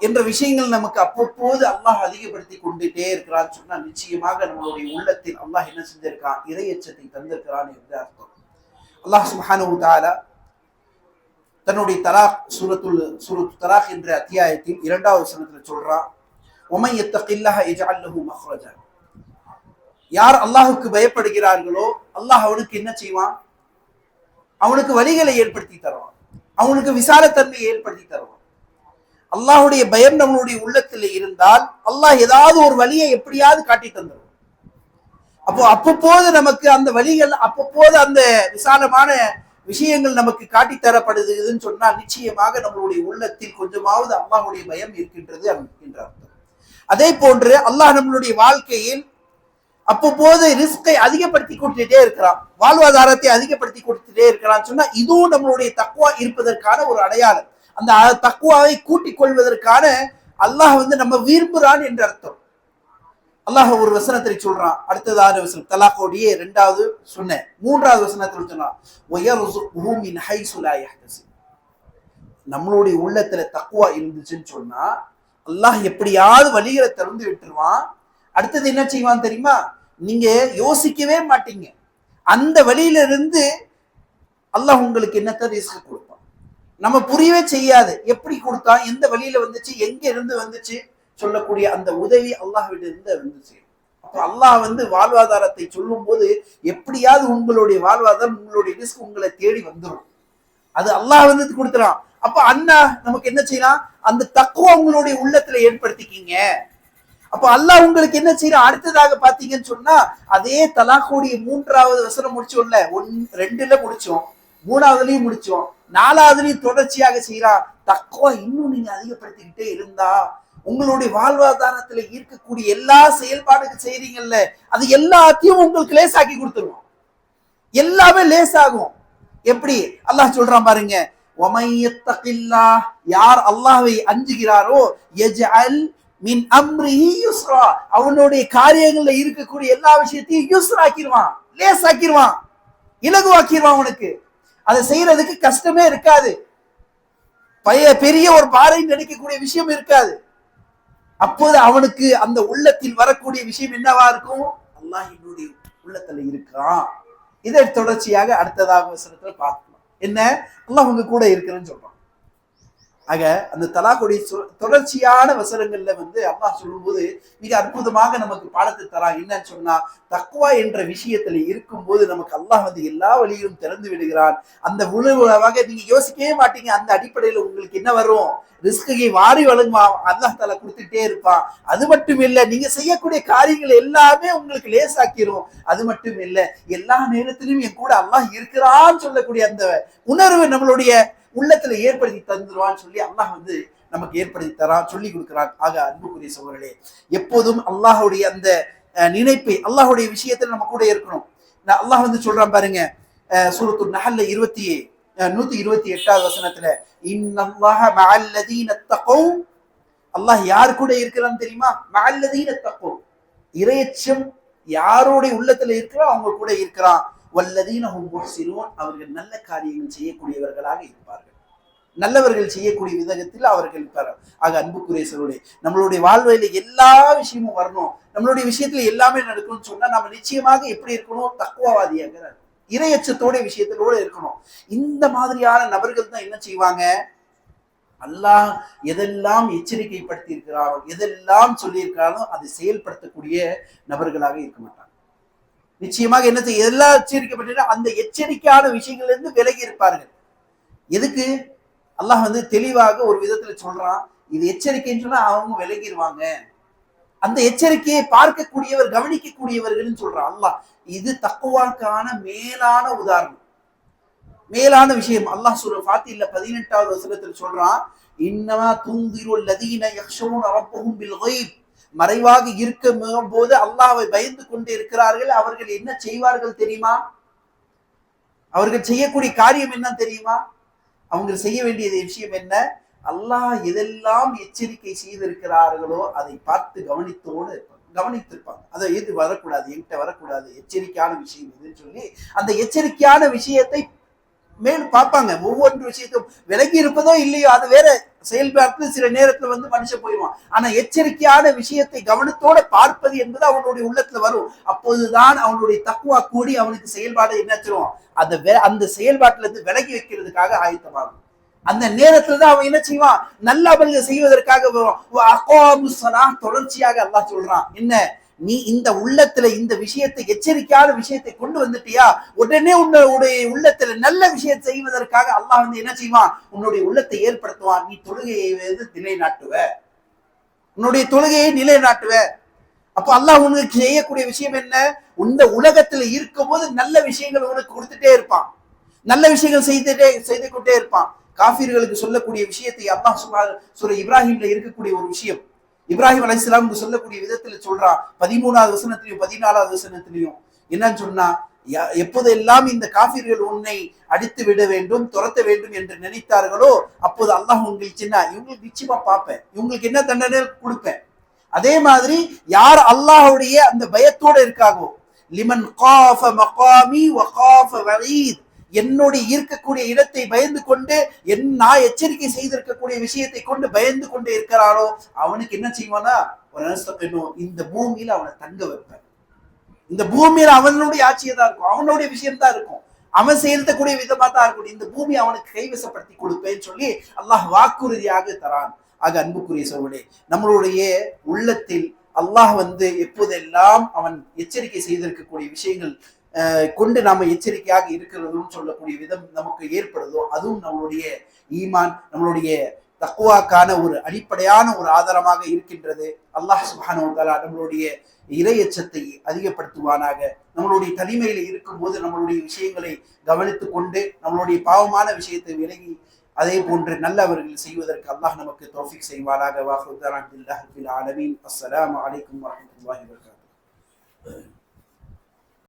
என்ற விஷயங்கள் நமக்கு அவ்வப்போது அல்லாஹ் அதிகப்படுத்தி கொண்டுட்டே இருக்கிறான்னு சொன்னா நிச்சயமாக நம்மளுடைய உள்ளத்தில் அல்லாஹ் என்ன செஞ்சிருக்கான்? இறையச்சத்தை தந்திருக்கிறான் என்று அர்த்தம். அல்லாஹ் சுப்ஹானஹு வ தஆலா தன்னுடைய சூரத்து தலாக் என்ற அத்தியாயத்தில் 2வது வசனத்தில் சொல்றான், ஒமன் யத்தகில்லாஹ யஜ்அல் லஹு மக்ரஜா. யார் அல்லாஹ்வுக்கு பயப்படுகிறார்களோ அல்லாஹ் அவனுக்கு என்ன செய்வான்? அவனுக்கு வழிகளை ஏற்படுத்தி தருவான், அவனுக்கு விசாலத்தன்மையை ஏற்படுத்தி தருவான். அல்லாஹ்வுடைய பயம் நம்மளுடைய உள்ளத்தில் இருந்தால் அல்லாஹ் ஏதாவது ஒரு வழியை எப்படியாவது காட்டி தந்துடும். அப்போ அவ்வப்போது நமக்கு அந்த வழிகள், அவ்வப்போது அந்த விசாலமான விஷயங்கள் நமக்கு காட்டி தரப்படுதுன்னு சொன்னால் நிச்சயமாக நம்மளுடைய உள்ளத்தில் கொஞ்சமாவது அல்லாஹ்வுடைய பயம் இருக்கின்றது என்ற அர்த்தம். அதே போன்று அல்லாஹ் நம்மளுடைய வாழ்க்கையில் அவ்வப்போது ரிஸ்கை அதிகப்படுத்தி கொடுத்துட்டே இருக்கிறான், வாழ்வாதாரத்தை அதிகப்படுத்தி கொடுத்துட்டே இருக்கிறான்னு சொன்னா இதுவும் நம்மளுடைய தக்வா இருப்பதற்கான ஒரு அடையாளம். அந்த தக்வாவை கூட்டிக் கொள்வதற்கான அல்லாஹ் நம்ம விரும்புறான் என்ற அர்த்தம். அல்லாஹ் ஒரு வசனத்தை சொல்றான், அடுத்ததாவது வசனம் தலாக்கோடைய 2வது சொன்ன 3வது வசனத்தில் சொன்னான், நம்மளுடைய உள்ளத்துல தக்வா இருந்துச்சுன்னு சொன்னா அல்லாஹ் எப்படியாவது வழிகளை திறந்து விட்டுருவான். அடுத்தது என்ன செய்வான் தெரியுமா? நீங்க யோசிக்கவே மாட்டீங்க, அந்த வழியில இருந்து அல்லாஹ் உங்களுக்கு என்னத்த ரிஸ்க் கொடுப்பான். நம்ம புரியவே செய்யாது எப்படி கொடுத்தான், எந்த வழியில வந்துச்சு, எங்க இருந்து வந்துச்சு சொல்லக்கூடிய அந்த உதவி அல்லாஹ்விட இருந்து வந்துச்சு. அப்ப அல்லாஹ் வாழ்வாதாரத்தை சொல்லும் போது எப்படியாவது உங்களுடைய வாழ்வாதாரம், உங்களுடைய ரிஸ்க் உங்களை தேடி வந்துடும். அது அல்லாஹ் கொடுத்துறான். அப்ப அண்ணா நமக்கு என்ன செய்யலாம்? அந்த தக்குவா உங்களுடைய உள்ளத்துல ஏற்படுத்திக்கிங்க. அப்ப அல்லாஹ் உங்களுக்கு என்ன செய்யறான்? அடுத்ததாக பாத்தீங்கன்னு சொன்னா அதே தலாக்குடைய 3வது வசனம் முடிச்சோம்ல, 2ல முடிச்சோம், 3வதுலயும் முடிச்சோம், 4வதுலயும் தொடர்ச்சியாக செய்யறான். தக்குவா இன்னும் நீங்க அதிகப்படுத்திக்கிட்டே இருந்தா உங்களுடைய வாழ்வாதாரத்துல இருக்கக்கூடிய எல்லா செயல்பாடுகள் செய்றீங்கல்ல, அது எல்லாத்தையும் உங்களுக்கு லேசாக்கி கொடுத்துருவோம். எல்லாமே லேசாகும். எப்படி அல்லாஹ் சொல்றான் பாருங்க, யார் அல்லாஹ்வை அஞ்சுகிறாரோ யஜ்அல் மின் அம்ரிஹி யுஸ்ரா, அவனுடைய காரியங்கள்ல இருக்கக்கூடிய எல்லா விஷயத்தையும் யுஸ்ராக்கிடுவான், லேசாக்கிடுவான், இலகுவாக்கிடுவான். அவனுக்கு அதை செய்யறதுக்கு கஷ்டமே இருக்காது, பெரிய ஒரு பாறை நினைக்கக்கூடிய விஷயம் இருக்காது. அப்போது அவனுக்கு அந்த உள்ளத்தில் வரக்கூடிய விஷயம் என்னவா இருக்கும்? அல்லாஹ் என்னுடைய உள்ளத்துல இருக்கிறான். இதை தொடர்ச்சியாக அடுத்ததாக வசனத்துல பார்க்கலாம். என்ன? அல்லாஹ் உங்க கூட இருக்கிறேன்னு சொல்றான். ஆக அந்த தலாக்குடைய தொடர்ச்சியான வசனங்கள்ல அல்லாஹ் சொல்லும்போது மிக அற்புதமாக நமக்கு பாடத்தை தரான். என்னன்னு சொன்னா, தக்வா என்ற விஷயத்துல இருக்கும்போது நமக்கு அல்லாஹ் எல்லா வழியிலும் திறந்து விடுகிறான். அந்த உணர்வாக நீங்க யோசிக்கவே மாட்டீங்க. அந்த அடிப்படையில உங்களுக்கு என்ன வரும்? ரிஸ்கை வாரி வழங்குவான், அல்லாஹ் தஆலா கொடுத்துட்டே இருப்பான். அது மட்டும் இல்ல, நீங்க செய்யக்கூடிய காரியங்கள் எல்லாமே உங்களுக்கு லேசாக்கிரும். அது மட்டும் இல்ல, எல்லா நேரத்திலும் என் கூட அல்லாஹ் இருக்கிறான்னு சொல்லக்கூடிய அந்த உணர்வு நம்மளுடைய உள்ளத்துல ஏற்படுத்தி தந்துருவான்னு சொல்லி அல்லாஹ் நமக்கு ஏற்படுத்தி தரான், சொல்லி கொடுக்கிறான். ஆக அன்புக்குரிய சகோதரர்களே, எப்போதும் அல்லாஹுடைய அந்த நினைப்பை, அல்லாஹுடைய விஷயத்துல நம்ம கூட இருக்கணும். அல்லாஹ் சொல்றான் பாருங்க, சூரத்து நஹல்ல 128வது வசனத்துல, இன்னல்லாஹ மஅல்லதீன தகவ், அல்லாஹ் யார் கூட இருக்கிறான்னு தெரியுமா? மஅல்லதீன தகவ், இறையச்சம் யாரோடைய உள்ளத்துல இருக்கிறா அவங்க கூட இருக்கிறான். வல்லதீன ஹும் முஹ்ஸினூன், அவர்கள் நல்ல காரியங்கள் செய்யக்கூடியவர்களாக இருப்பார்கள், நல்லவர்கள் செய்யக்கூடிய விதத்தில் அவர்கள் இருப்பார்கள். ஆக அன்புக்குரிய சகோதரர்களே, நம்மளுடைய வாழ்வையில எல்லா விஷயமும் வரணும், நம்மளுடைய விஷயத்துல எல்லாமே நடக்கணும்னு சொன்னா நம்ம நிச்சயமாக எப்படி இருக்கணும்? தக்வாவாதியாக, இறையச்சத்தோட விஷயத்தோட இருக்கணும். இந்த மாதிரியான நபர்கள் தான் என்ன செய்வாங்க? அல்லாஹ் எதெல்லாம் எச்சரிக்கைப்படுத்தி இருக்கிறாரோ, எதெல்லாம் சொல்லி இருக்கிறாரோ அதை செயல்படுத்தக்கூடிய நபர்களாக இருக்க மாட்டாங்க. நிச்சயமாக என்ன செய்ய எல்லாம் எச்சரிக்கப்பட்ட அந்த எச்சரிக்கையான விஷயங்கள்ல இருந்து விலகி இருப்பார்கள். எதுக்கு? அல்லாஹ் தெளிவாக ஒரு விதத்துல சொல்றான், இது எச்சரிக்கைன்னு சொன்னா அவங்க விலகிடுவாங்க. அந்த எச்சரிக்கையை பார்க்கக்கூடியவர் கவனிக்கக்கூடியவர்கள் சொல்றான் அல்லாஹ். இது தக்குவாக்கான மேலான உதாரணம், மேலான விஷயம். அல்லாஹ் சூரா ஃபாத்திஹ்ல 18வது வசனத்தில் சொல்றான், இன்னமா துன்திருல் லதீன யக்ஷூன ரப்பஹும் பில் கைப். மறைவாக இருக்கும் போது அல்லாஹ்வை பயந்து கொண்டு இருக்கிறார்கள். அவர்கள் என்ன செய்வார்கள் தெரியுமா? அவர்கள் செய்யக்கூடிய காரியம் என்ன தெரியுமா? அவங்க செய்ய வேண்டியது விஷயம் என்ன? அல்லாஹ் எதெல்லாம் எச்சரிக்கை செய்திருக்கிறார்களோ அதை பார்த்து கவனித்திருப்பாங்க. அதை எது வரக்கூடாது, என்கிட்ட வரக்கூடாது, எச்சரிக்கையான விஷயம் எதுன்னு சொல்லி அந்த எச்சரிக்கையான விஷயத்தை மேலும் பார்ப்பாங்க. ஒவ்வொரு விஷயத்தையும் விலகி இருப்பதோ இல்லையோ அது வேற செயல்பாட்டு சில நேரத்துல மனுஷன் போயிடுவான். ஆனா எச்சரிக்கையான விஷயத்தை கவனத்தோட பார்ப்பது என்பது அவனுடைய உள்ளத்துல வரும். அப்போதுதான் அவனுடைய தக்குவா கூடி அவனுக்கு செயல்பாடு என்னாச்சிரும், அந்த செயல்பாட்டுல இருந்து விலகி வைக்கிறதுக்காக ஆயத்தமாகும். அந்த நேரத்துல தான் அவன் என்ன செய்வான், நல்ல அமல்கள் செய்வதற்காக தொடர்ச்சியாக அல்லாஹ் சொல்றான், என்ன நீ இந்த உள்ளத்துல இந்த விஷயத்தை எச்சரிக்கையான விஷயத்தை கொண்டு வந்துட்டியா, உடனே உன்னுடைய உள்ளத்துல நல்ல விஷயத்தை செய்வதற்காக அல்லாஹ் என்ன செய்வான், உன்னுடைய உள்ளத்தை ஏற்படுத்துவான். நீ தொழுகையை நிலைநாட்டுவ, உன்னுடைய தொழுகையை நிலைநாட்டுவ. அப்ப அல்லாஹ் உனக்கு செய்யக்கூடிய விஷயம் என்ன, இந்த உலகத்துல இருக்கும் போது நல்ல விஷயங்கள் உனக்கு கொடுத்துட்டே இருப்பான், நல்ல விஷயங்கள் செய்து கொண்டே இருப்பான். காஃபிர்களுக்கு சொல்லக்கூடிய விஷயத்தை அல்லாஹ் சூரா இப்ராஹிம்ல இருக்கக்கூடிய ஒரு விஷயம், இப்ராஹிம் அலைஹிஸ்ஸலாம் சொல்லக்கூடிய விதத்துல சொல்றான். 13வது வசனத்திலையும் 14வது வசனத்திலையும் என்னன்னு சொன்னா, எப்போதெல்லாம் இந்த காஃபிர்கள் உன்னை அடித்து விட வேண்டும், துரத்த வேண்டும் என்று நினைத்தார்களோ அப்போது அல்லாஹ் இவங்களுக்கு நிச்சயமா பார்ப்பேன், இவங்களுக்கு என்ன தண்டனை கொடுப்பேன். அதே மாதிரி யார் அல்லாஹ்வுடைய அந்த பயத்தோட இருக்காங்களோ, லிமன் காஃப மகாமி வ காஃப வஈத், என்னுடைய இருக்கக்கூடிய இடத்தை பயந்து கொண்டு நான் எச்சரிக்கை செய்திருக்கக்கூடிய விஷயத்தை கொண்டு பயந்து கொண்டு இருக்கிறாரோ அவனுக்கு என்ன செய்வானா, இந்த பூமியில அவனை தங்க வைப்பேன். இந்த பூமியில அவனுடைய ஆட்சியை தான் இருக்கும், அவனுடைய விஷயம் தான் இருக்கும், அவன் செயல்படக்கூடிய விதமா தான் இருக்கும். இந்த பூமி அவனுக்கு கைவசப்படுத்தி கொடுப்பேன்னு சொல்லி அல்லாஹ் வாக்குறுதியாக தரான். ஆக அன்புக்குரிய சகோதரர்களே, நம்மளுடைய உள்ளத்தில் அல்லாஹ் எப்போதெல்லாம் அவன் எச்சரிக்கை செய்திருக்கக்கூடிய விஷயங்கள் கொண்டு நாம எச்சரிக்கையாக இருக்கிறதும் சொல்லக்கூடிய விதம் நமக்கு ஏற்படுதோ அதுவும் நம்மளுடைய ஈமான், நம்மளுடைய தக்குவாக்கான ஒரு அடிப்படையான ஒரு ஆதாரமாக இருக்கின்றது. அல்லாஹ் சுப்ஹானஹு வ தஆலா நம்மளுடைய இறை எச்சத்தை அதிகப்படுத்துவானாக. நம்மளுடைய தனிமையில இருக்கும் போது நம்மளுடைய விஷயங்களை கவனித்துக் கொண்டு நம்மளுடைய பாவமான விஷயத்தை விலகி அதே போன்று நல்லவர்கள் செய்வதற்கு அல்லாஹ் நமக்கு தௌஃபீக் செய்வானாக. வாஹிரு தஅவானா அல்ஹம்துலில்லாஹி ரப்பில் ஆலமீன். அஸ்ஸலாமு அலைக்கும் வரஹ்மத்துல்லாஹி வபரகாத்துஹு.